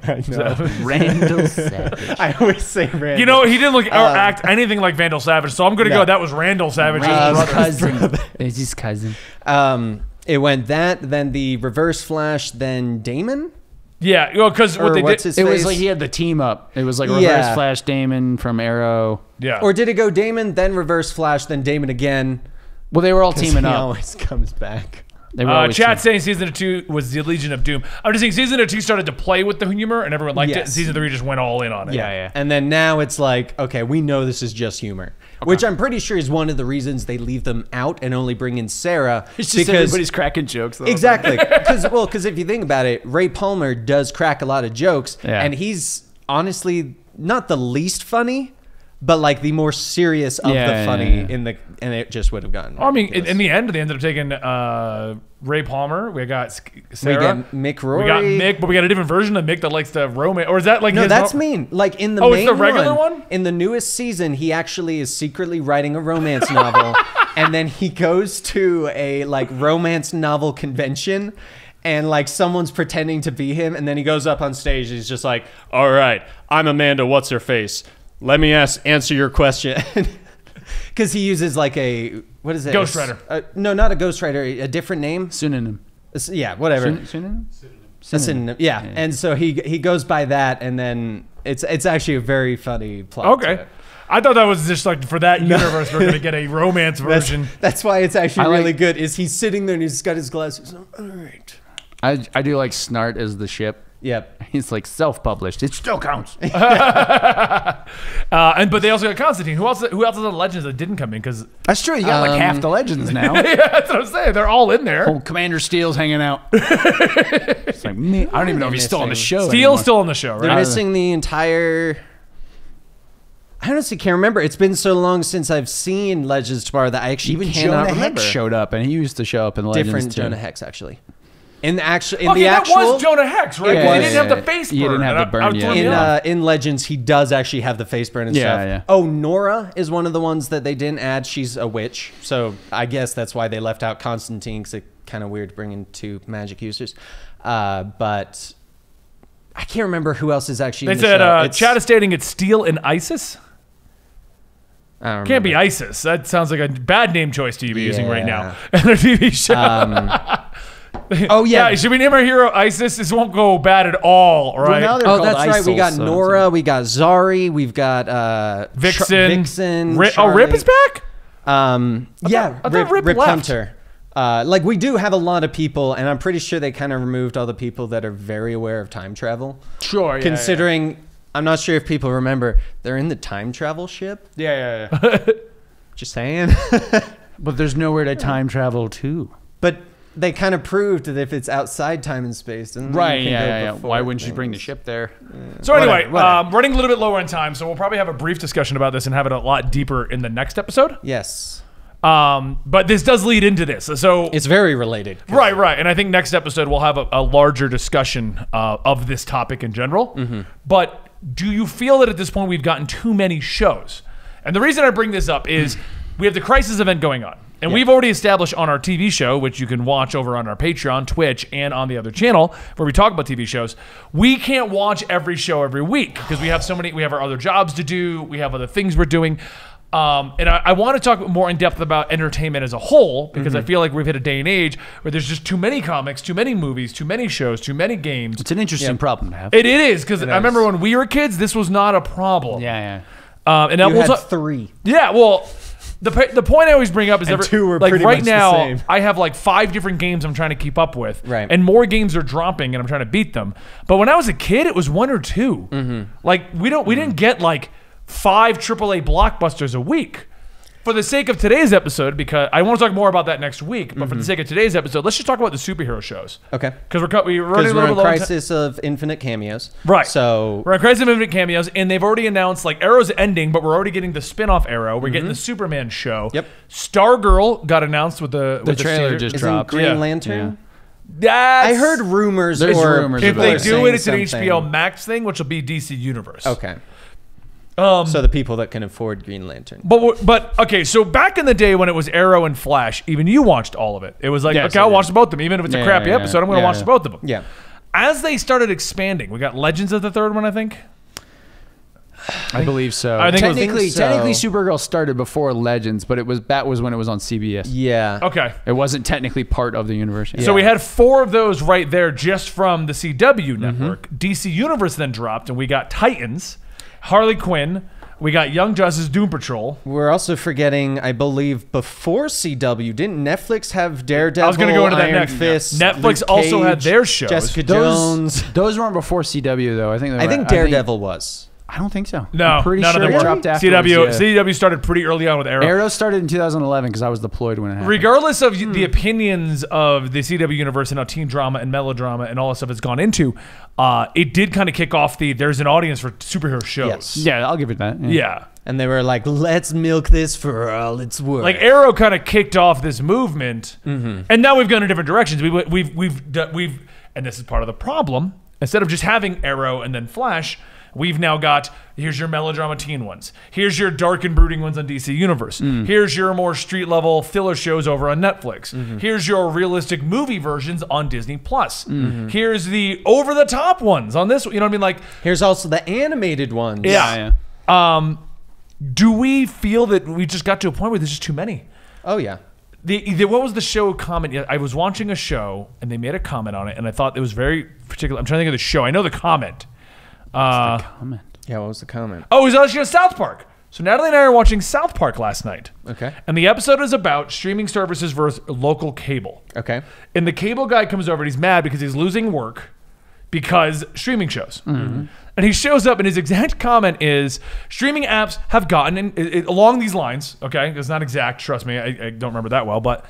Randall Savage. I always say Randall. You know, he didn't look or act anything like Vandal Savage, so I'm going to go that was Randall Savage's brother. Cousin. It's his cousin. It went that, then the Reverse Flash, then Damon. Yeah, because what they what's did. his It was face? like he had the team up. It was like Reverse Yeah. Flash Damon from Arrow. Yeah. Or did it go Damon, then Reverse Flash, then Damon again? Well, they were all teaming He up. always comes back. They were always Chat saying season 2 was the Legion of Doom. I'm just saying season 2 started to play with the humor and everyone liked it. And Yes. season 3 just went all in on it. Yeah. And then now it's like, okay, we know this is just humor. Which I'm pretty sure is one of the reasons they leave them out and only bring in Sarah. It's just everybody's cracking jokes. Though. Exactly. Because if you think about it, Ray Palmer does crack a lot of jokes. Yeah. And he's honestly not the least funny, but like the more serious of the funny and it just would have gotten. I mean, ridiculous. in the end, they ended up taking Ray Palmer. We got Sarah. We get Mick Rory. We got Mick, but we got a different version of Mick that likes to romance. Or is that like No, his that's mean. Like in the Oh, main it's the regular one? In the newest season, he actually is secretly writing a romance novel, and then he goes to a like romance novel convention, and like someone's pretending to be him, and then he goes up on stage and he's just like, "All right, I'm Amanda. What's her face? Let me answer your question." Because he uses like a what is it? Ghostwriter. No, not a ghostwriter. A different name. Synonym. Yeah, whatever. Synonym. A synonym. Yeah. And so he goes by that, and then it's actually a very funny plot. to Okay. it. I thought that was just like for that universe, we're going to get a romance version. That's why it's actually I like- really good. Is he's sitting there and he's got his glasses on. All right. I do like Snart as the ship. Yep. He's like self-published. It still counts. But they also got Constantine. Who else is on Legends that didn't come in? Because That's true. You got like half the legends now. yeah, that's what I'm saying. They're all in there. Oh, Commander Steele's hanging out. It's like me. I don't even know if he's still on the show. Steele's anymore. still on the show, They're right? missing the entire. I honestly can't remember. It's been so long since I've seen Legends Tomorrow that I actually Even cannot Jonah remember. Hex showed up, and he used to show up in Legends Different too. Jonah Hex actually. In the actual, That was Jonah Hex, right? Yeah, He yeah, didn't have the face burn. He didn't have the burn, yeah. in Legends, he does actually have the face burn and Yeah, stuff. yeah. Oh, Nora is one of the ones that they didn't add. She's a witch, so I guess that's why they left out Constantine, because it's kind of weird bringing two magic users. But I can't remember who else is actually. They in the said show. Chad is stating it's Steel and ISIS. I don't Can't be remember. ISIS. That sounds like a bad name choice to be using right now Yeah. in a TV show. Oh yeah. Should we name our hero ISIS? This won't go bad at all, right? now they're Oh, called that's right. We ISIL, got so- Nora. We got Zari. We've got Vixen. Vixen. Rip Charlie. is back? Yeah, I thought Rip left. Hunter. Like we do have a lot of people, and I'm pretty sure they kind of removed all the people that are very aware of time travel. Sure, yeah. Considering, I'm not sure if people remember, they're in the time travel ship. Yeah. Just saying. But there's nowhere to time travel to. But they kind of proved that if it's outside time and space, then you can go before Why wouldn't you bring the things. ship there? So anyway, Whatever. running a little bit lower in time, so we'll probably have a brief discussion about this and have it a lot deeper in the next episode. Yes. But this does lead into this. So It's very related. Right. And I think next episode we'll have a larger discussion of this topic in general. But do you feel that at this point we've gotten too many shows? And the reason I bring this up is we have the Crisis event going on. And we've already established on our TV show, which you can watch over on our Patreon, Twitch, and on the other channel where we talk about TV shows, we can't watch every show every week because we have so many, we have our other jobs to do, we have other things we're doing. And I want to talk more in depth about entertainment as a whole because I feel like we've hit a day and age where there's just too many comics, too many movies, too many shows, too many games. It's an interesting problem to have. It is because I remember when we were kids, this was not a problem. Yeah. And now You we'll had talk. 3. Yeah, well, the point I always bring up is And 2 were like pretty right much the now same. I have like 5 different games I'm trying to keep up with, Right. and more games are dropping, and I'm trying to beat them. But when I was a kid, it was 1 or 2. Like we didn't get like 5 AAA blockbusters a week. For the sake of today's episode, because I want to talk more about that next week, but for the sake of today's episode, let's just talk about the superhero shows. Okay. Because we're running a Because we're little in bit low on Crisis of Infinite Cameos. Right. So we're on Crisis of Infinite Cameos, and they've already announced like Arrow's ending, but we're already getting the spin-off Arrow. We're getting the Superman show. Yep. Stargirl got announced with the trailer teaser. just isn't dropped. Green Yeah. Lantern? That's, I heard rumors. There's or rumors if about they it. do it, it's an something. HBO Max thing, which will be DC Universe. Okay. So the people that can afford Green Lantern. But okay, so back in the day when it was Arrow and Flash, even you watched all of it. It was like, Yes, okay, I I'll did. watch both of them, even if it's a Yeah, crappy yeah, episode. I'm going to yeah, watch yeah. both of them. Yeah. as they started expanding, we got Legends of the third one, I think. I believe so. I think technically, so. technically, Supergirl started before Legends, but that was when it was on CBS. Yeah. Okay. It wasn't technically part of the universe. So we had 4 of those right there just from the CW network. DC Universe then dropped, and we got Titans, Harley Quinn, we got Young Justice, Doom Patrol. We're also forgetting, I believe, before CW, didn't Netflix have Daredevil? I was going to go into that Iron next. Fist, Netflix Luke also had Cage, their shows. Jessica Jones. Those weren't before CW though. I think Daredevil was. I don't think so. No, I'm pretty none sure of them it were. dropped afterwards, CW started pretty early on with Arrow. Arrow started in 2011 because I was deployed when it happened. Regardless of the opinions of the CW universe and how teen drama and melodrama and all that stuff has gone into, it did kind of kick off there's an audience for superhero shows. Yes. Yeah, I'll give it that. Yeah. And they were like, let's milk this for all it's worth. Like Arrow kind of kicked off this movement, and now we've gone in different directions. We've and this is part of the problem. Instead of just having Arrow and then Flash, we've now got, here's your melodrama teen ones. Here's your dark and brooding ones on DC Universe. Here's your more street level filler shows over on Netflix. Here's your realistic movie versions on Disney Plus. Here's the over the top ones on this. You know what I mean? Like, here's also the animated ones. Yeah. Do we feel that we just got to a point where there's just too many? Oh yeah. What was the show comment? I was watching a show and they made a comment on it, and I thought it was very particular. I'm trying to think of the show. I know the comment. What's the comment? Yeah, what was the comment? Oh, it was actually on South Park. So Natalie and I were watching South Park last night. Okay. And the episode is about streaming services versus local cable. Okay. And the cable guy comes over and he's mad because he's losing work because streaming shows. And he shows up and his exact comment is, streaming apps have gotten, along these lines, okay? It's not exact, trust me, I don't remember that well, but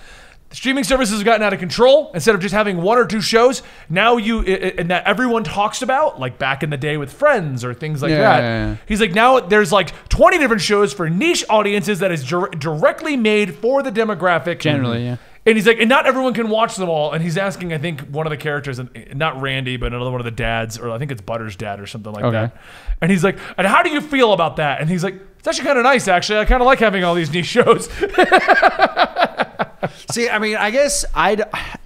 streaming services have gotten out of control. Instead of just having 1 or 2 shows, now and that everyone talks about, like back in the day with Friends or things like that. Yeah. He's like, now there's like 20 different shows for niche audiences that is directly made for the demographic. Generally, yeah. And he's like, and not everyone can watch them all. And he's asking, I think, one of the characters, not Randy, but another one of the dads, or I think it's Butter's dad or something like that. And he's like, and how do you feel about that? And he's like, it's actually kind of nice, actually. I kind of like having all these niche shows. See, I mean, I guess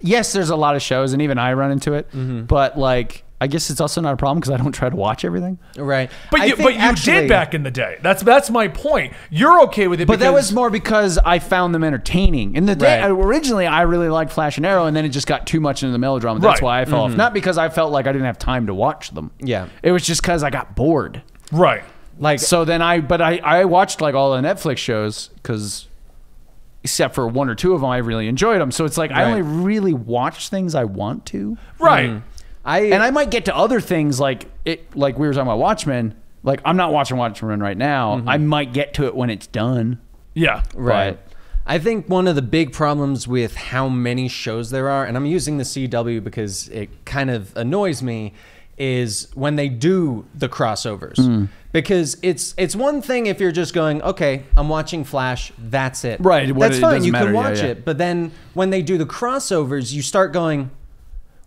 yes, there's a lot of shows, and even I run into it. But like, I guess it's also not a problem because I don't try to watch everything. Right. But you did back in the day. That's my point. You're okay with it, But that was more because I found them entertaining. In the day, originally, I really liked Flash and Arrow, and then it just got too much into the melodrama. That's why I fell off. Not because I felt like I didn't have time to watch them. Yeah. It was just because I got bored. Right. Like, So then I watched like all the Netflix shows because, except for 1 or 2 of them, I really enjoyed them. So it's like I only really watch things I want to. Right. And I might get to other things like we were talking about Watchmen. Like, I'm not watching Watchmen right now. I might get to it when it's done. Yeah. right. I think one of the big problems with how many shows there are, and I'm using the CW because it kind of annoys me, is when they do the crossovers. Because it's one thing if you're just going, okay, I'm watching Flash, that's it. Right. That's fine, you matter. can watch it. But then when they do the crossovers, you start going,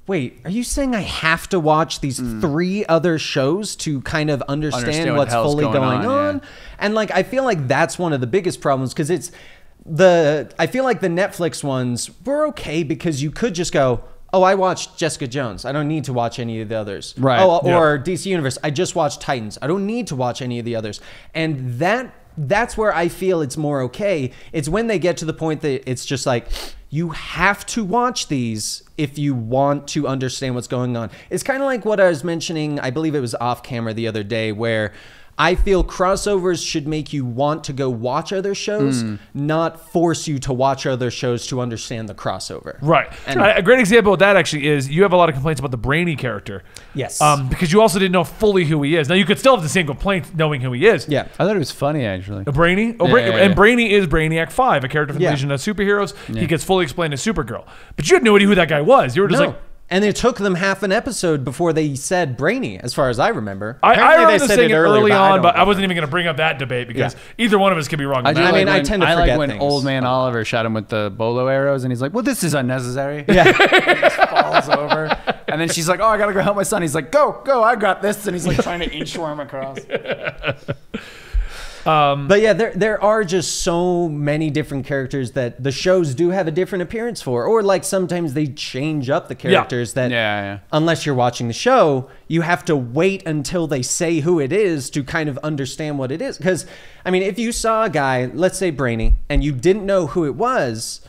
wait, are you saying I have to watch these 3 other shows to kind of understand what's fully going on? Yeah. And like, I feel like that's one of the biggest problems because I feel like the Netflix ones were okay because you could just go, oh, I watched Jessica Jones. I don't need to watch any of the others. Right. Oh, or DC Universe. I just watched Titans. I don't need to watch any of the others. And that's where I feel it's more okay. It's when they get to the point that it's just like, you have to watch these if you want to understand what's going on. It's kind of like what I was mentioning, I believe it was off camera the other day, where I feel crossovers should make you want to go watch other shows, not force you to watch other shows to understand the crossover. Right. And a great example of that actually is you have a lot of complaints about the Brainy character. Yes. Because you also didn't know fully who he is. Now, you could still have the same complaint knowing who he is. Yeah. I thought it was funny, actually. Brainy? And Brainy is Brainiac 5, a character from the Legion of Superheroes. He gets fully explained as Supergirl. But you had no idea who that guy was. You were just like... And it took them half an episode before they said Brainy, as far as I remember. I remember they said saying it early on, but I don't wasn't even going to bring up that debate because either one of us could be wrong. I mean, I tend to forget when things. Old Man Oliver shot him with the bolo arrows, and he's like, well, this is unnecessary. Yeah. He just falls over. And then she's like, oh, I got to go help my son. He's like, go, I got this. And he's like trying to inchworm across. But yeah, there are just so many different characters that the shows do have a different appearance for, or like sometimes they change up the characters that unless you're watching the show, you have to wait until they say who it is to kind of understand what it is. Because I mean, if you saw a guy, let's say Brainy, and you didn't know who it was,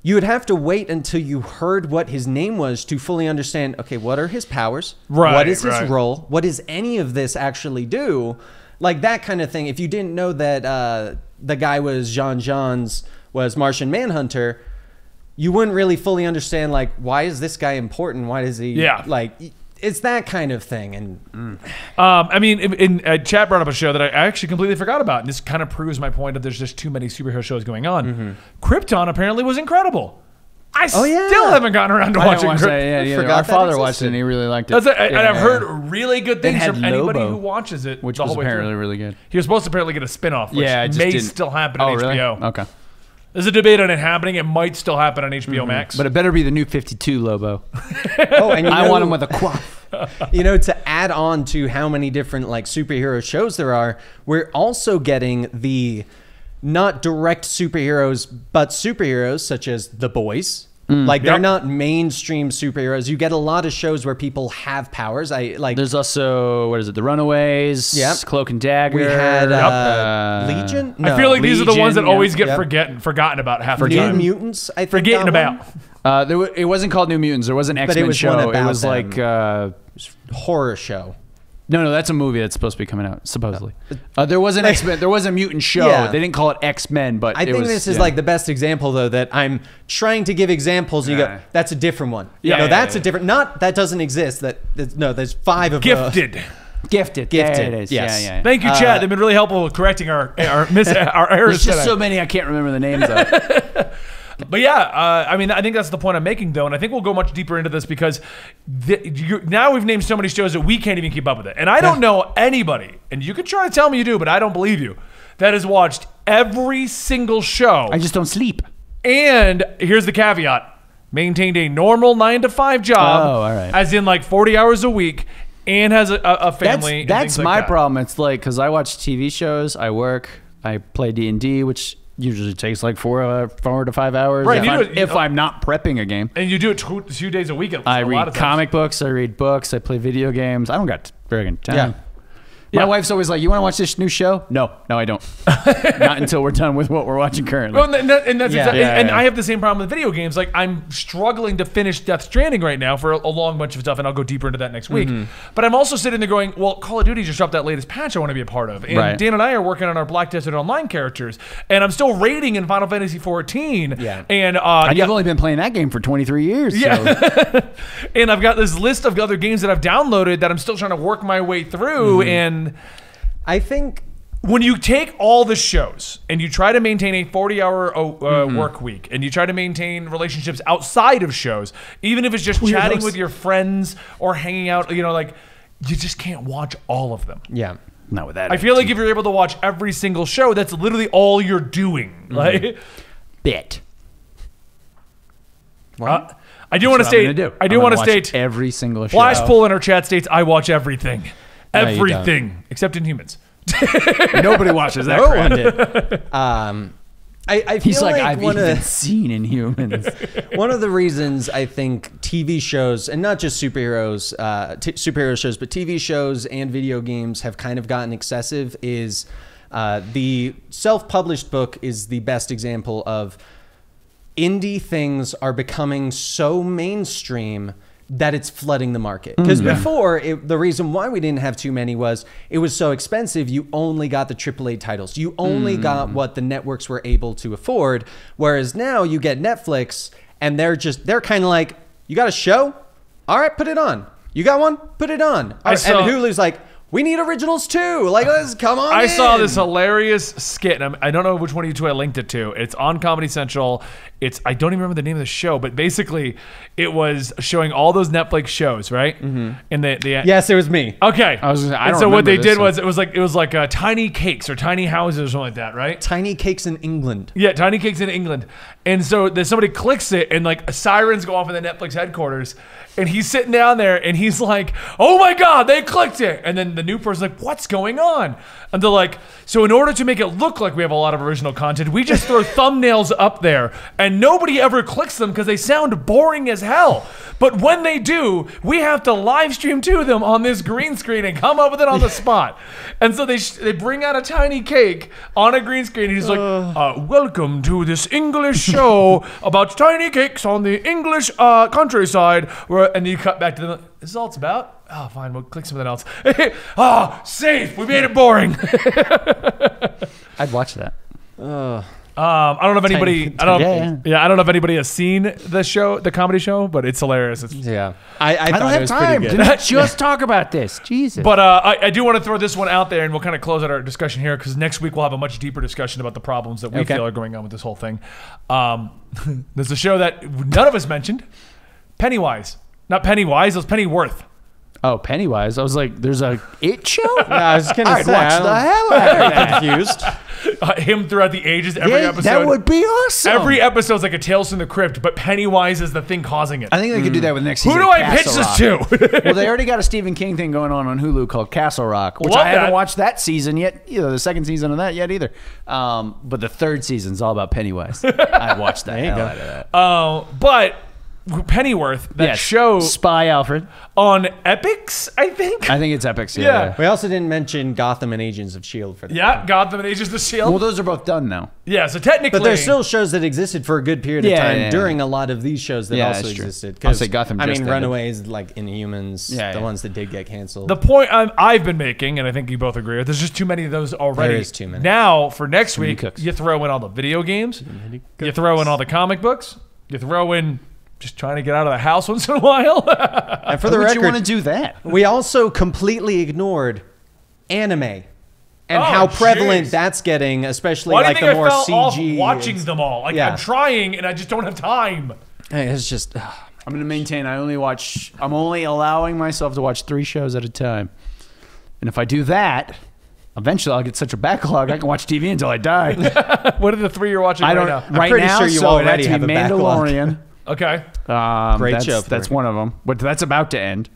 you would have to wait until you heard what his name was to fully understand, okay, what are his powers? What is his role? What does any of this actually do? Like that kind of thing. If you didn't know that the guy was Jean-Jean's was Martian Manhunter, you wouldn't really fully understand, like, why is this guy important? Why does he, like, it's that kind of thing. And I mean, in chat brought up a show that I actually completely forgot about, and this kind of proves my point of there's just too many superhero shows going on. Krypton apparently was incredible. I still haven't gotten around to watching Krypton. Our father watched it and he really liked it. And I've heard really good things from anybody who watches it, which was apparently really good. He was supposed to apparently get a spinoff, which may still happen on HBO. Really? Okay. There's a debate on it happening. It might still happen on HBO Max. But it better be the new 52 Lobo. And I want him with a quaff. You know, to add on to how many different like superhero shows there are, we're also getting the not direct superheroes, but superheroes such as The Boys. Like they're not mainstream superheroes. You get a lot of shows where people have powers. There's also, what is it, The Runaways, Cloak and Dagger. We had Legion. No. I feel like these are the ones that always get forgotten about half the time. New Mutants. I think forgetting about. It wasn't called New Mutants. There was an X-Men show. It was like horror show. No, that's a movie that's supposed to be coming out, supposedly. There was an X-Men. There was a mutant show. They didn't call it X-Men, but I think this is like the best example, though, that I'm trying to give examples. And you go, that's a different one. That's a different. Not that doesn't exist. There's 5 of Gifted. Gifted. There it is. Yes. Yeah. Thank you, Chad. They've been really helpful with correcting our errors. There's just so many I can't remember the names of. But yeah, I mean, I think that's the point I'm making, though, and I think we'll go much deeper into this because now we've named so many shows that we can't even keep up with it. And I don't know anybody, and you can try to tell me you do, but I don't believe you, that has watched every single show. I just don't sleep. And here's the caveat. Maintained a normal 9-to-5 job, as in like 40 hours a week, and has a family. That's like my that. problem. It's like, because I watch TV shows, I work, I play D&D, which usually takes like 4 to 5 hours. Right. If I'm not prepping a game. And you do it 2 days a week. I read comic books, I read books, I play video games. I don't got friggin' time. My wife's always like, you want to watch this new show? No, I don't. Not until we're done with what we're watching currently. Well, and that's exactly, and I have the same problem with video games. Like, I'm struggling to finish Death Stranding right now for a long bunch of stuff, and I'll go deeper into that next week. But I'm also sitting there going, well, Call of Duty just dropped that latest patch I want to be a part of. And Dan and I are working on our Black Desert Online characters, and I'm still raiding in Final Fantasy 14. And you've only been playing that game for 23 years. So. And I've got this list of other games that I've downloaded that I'm still trying to work my way through, and I think when you take all the shows and you try to maintain a 40-hour work week and you try to maintain relationships outside of shows, even if it's just chatting with your friends or hanging out, like you just can't watch all of them. Yeah. Not with that. I feel like if you're able to watch every single show, that's literally all you're doing. Like bit. I do want to state. I do want to state every single show. Flashpool in our chat states I watch everything. Everything except Inhumans. Nobody watches that. No one did. I feel He's like I've even seen Inhumans. One of the reasons I think TV shows, and not just superheroes, superhero shows, but TV shows and video games have kind of gotten excessive is the self-published book is the best example of indie things are becoming so mainstream that it's flooding the market. Because before, the reason why we didn't have too many was it was so expensive, you only got the AAA titles. You only got what the networks were able to afford. Whereas now you get Netflix and they're kind of like, you got a show? All right, put it on. You got one? Put it on. And Hulu's like, we need originals too. Like, let's come on. I saw this hilarious skit, and I don't know which one of you two I linked it to. It's on Comedy Central. I don't even remember the name of the show, but basically it was showing all those Netflix shows, right? And Yes, it was me. Okay. I don't and so what remember they this did one. was it was like tiny cakes or tiny houses or something like that, right? Tiny Cakes in England. Yeah, tiny cakes in England. And so then somebody clicks it and like sirens go off in the Netflix headquarters. And he's sitting down there and he's like, oh my God, they clicked it. And then the new person's like, what's going on? And they're like, so in order to make it look like we have a lot of original content, we just throw thumbnails up there and nobody ever clicks them because they sound boring as hell. But when they do, we have to live stream to them on this green screen and come up with it on the spot. And so they bring out a tiny cake on a green screen. And he's like, welcome to this English show about tiny cakes on the English countryside. And you cut back to them. This is all it's about? Oh, fine. We'll click something else. Safe. We made it boring. I'd watch that. I don't know if anybody. I don't know if anybody has seen the show, the comedy show, but it's hilarious. Yeah, I thought don't it have was time pretty to good. just talk about this. Jesus. But I do want to throw this one out there, and we'll kind of close out our discussion here because next week we'll have a much deeper discussion about the problems that we feel are going on with this whole thing. There's a show that none of us mentioned, Pennywise. Not Pennywise, it was Pennyworth. Oh, Pennywise. I was like, there's a It show? Yeah, I was gonna I'd say, watch the hell out of that. confused. Him throughout the ages, every episode. That would be awesome. Every episode's like a Tales from the Crypt, but Pennywise is the thing causing it. I think they could do that with next Who season. do of I pitch Castle this Rock. to? Well, they already got a Stephen King thing going on Hulu called Castle Rock, which Love I haven't that. watched that season yet, either the second season of that yet either. But the third season's all about Pennywise. I'd watch that hell out of that. But Pennyworth, that Yes. show Spy Alfred. on Epix, I think. I think it's Epix. Yeah. We also didn't mention Gotham and Agents of S.H.I.E.L.D. for that. Yeah, Gotham and Agents of S.H.I.E.L.D. Well, those are both done now. Yeah, so technically. But there's still shows that existed for a good period of Yeah, time yeah, yeah. during a lot of these shows that Yeah, also that's true. existed. I'll say Gotham I just mean, ended. Runaways, like Inhumans, Yeah, the yeah. ones that did get canceled. the point I've been making, and I think you both agree with, there's just too many of those already. There is too many. Now, for next many week, cooks. you throw in all the video games, you throw in all the comic books, you throw in just trying to get out of the house once in a while. and for the Why would record, you want to do that? we also completely ignored anime and Oh, how prevalent jeez. that's getting, especially Why do you like think the more I fell off CG. watching them all? Like, Yeah. I'm trying, and I just don't have time. It's just I'm going to maintain I'm only allowing myself to watch 3 shows at a time. And if I do that, eventually I'll get such a backlog I can watch TV until I die. What are the 3 you're watching I right don't now? right pretty now, sure you so already it'd have to be have a backlog. Mandalorian. Okay. Great that's, show. That's one of them. But that's about to end.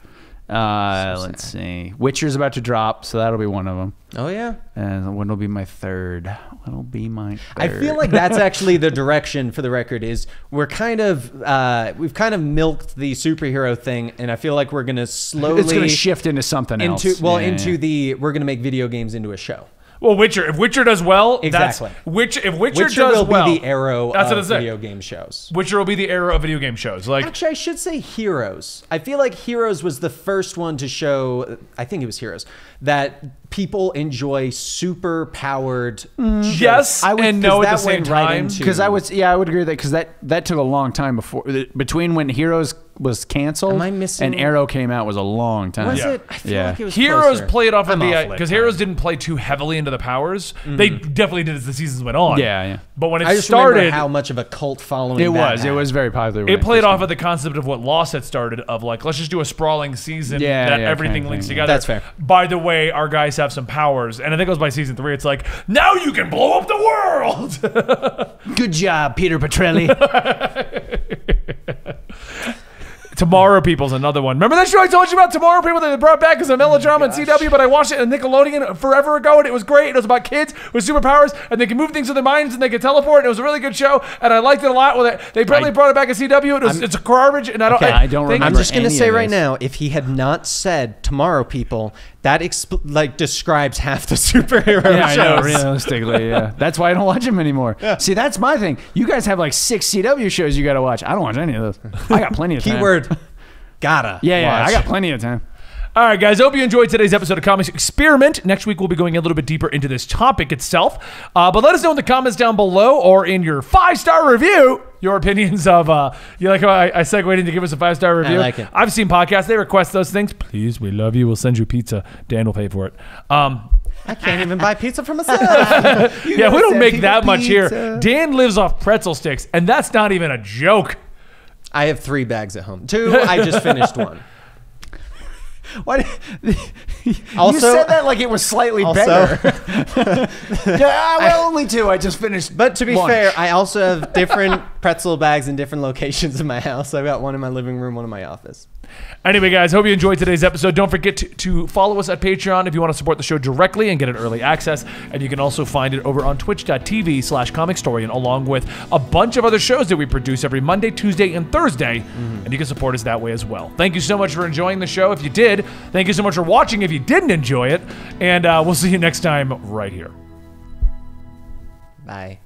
Let's see. Witcher's about to drop, so that'll be one of them. oh yeah. And what'll be my third? What'll be my third? I feel like that's actually the direction for the record is we've kind of milked the superhero thing, and I feel like we're gonna slowly it's going to shift into something else. we're gonna make video games into a show. Well, Witcher. If Witcher does well, Exactly. If Witcher Witcher does will well, be the arrow that's what of I said. video game shows. Witcher will be the era of video game shows. Like, Actually, I should say Heroes. I feel like Heroes was the first one to show, I think it was Heroes, that people enjoy super powered shows. yes and no at the same went right time. into- Because I would agree with that because that took a long time between when Heroes was canceled Am I missing- and Arrow came out was a long time. Was Yeah. it? I feel Yeah. like it was Heroes closer. played off of I'm the awful at because time. Heroes didn't play too heavily into the powers. They definitely did as the seasons went on. Yeah, yeah. But when it I just remember started, how much of a cult following It that was. had. It was very popular. when it played first off came of the concept of what Lost had started of like, let's just do a sprawling season Yeah, that yeah, everything kind of links thing, together. That's fair. By the way, our guys have some powers. And I think it was by season 3, it's like, now you can blow up the world. Good job, Peter Petrelli. Tomorrow People's another one. Remember that show I told you about, Tomorrow People, that they brought back as a melodrama on CW, but I watched it on Nickelodeon forever ago, and it was great. It was about kids with superpowers, and they can move things with their minds, and they can teleport, and it was a really good show, and I liked it a lot. Well, they apparently brought it back at CW. It's garbage, and I don't... Okay, I don't I'm remember just gonna any say of right this. now, if he had not said "Tomorrow People," that describes half the superhero Yeah, I know, shows. realistically, yeah. That's why I don't watch them anymore. See, that's my thing. You guys have like 6 CW shows you got to watch. I don't watch any of those. I got plenty of time. Keyword, gotta. Yeah, watch. I got plenty of time. All right, guys. Hope you enjoyed today's episode of Comics Experiment. Next week, we'll be going a little bit deeper into this topic itself. But let us know in the comments down below or in your 5-star review your opinions of, you like how I segued in to give us a 5-star review? I like it. I've seen podcasts, they request those things. Please, we love you. We'll send you pizza. Dan will pay for it. I can't even buy pizza for myself. Yeah, we don't send make people that much here. pizza. Dan lives off pretzel sticks, and that's not even a joke. I have 3 bags at home. 2, I just finished one. Why? Also- you said that like it was slightly better. Yeah, well, only 2. I just finished. But to be lunch. fair, I also have different pretzel bags in different locations in my house. I've got one in my living room, one in my office. Anyway, guys, hope you enjoyed today's episode. Don't forget to follow us at Patreon if you want to support the show directly and get an early access. And you can also find it over on twitch.tv/Comicstorian, along with a bunch of other shows that we produce every Monday, Tuesday, and Thursday. And you can support us that way as well. Thank you so much for enjoying the show if you did. Thank you so much for watching if you didn't enjoy it. And we'll see you next time right here. Bye.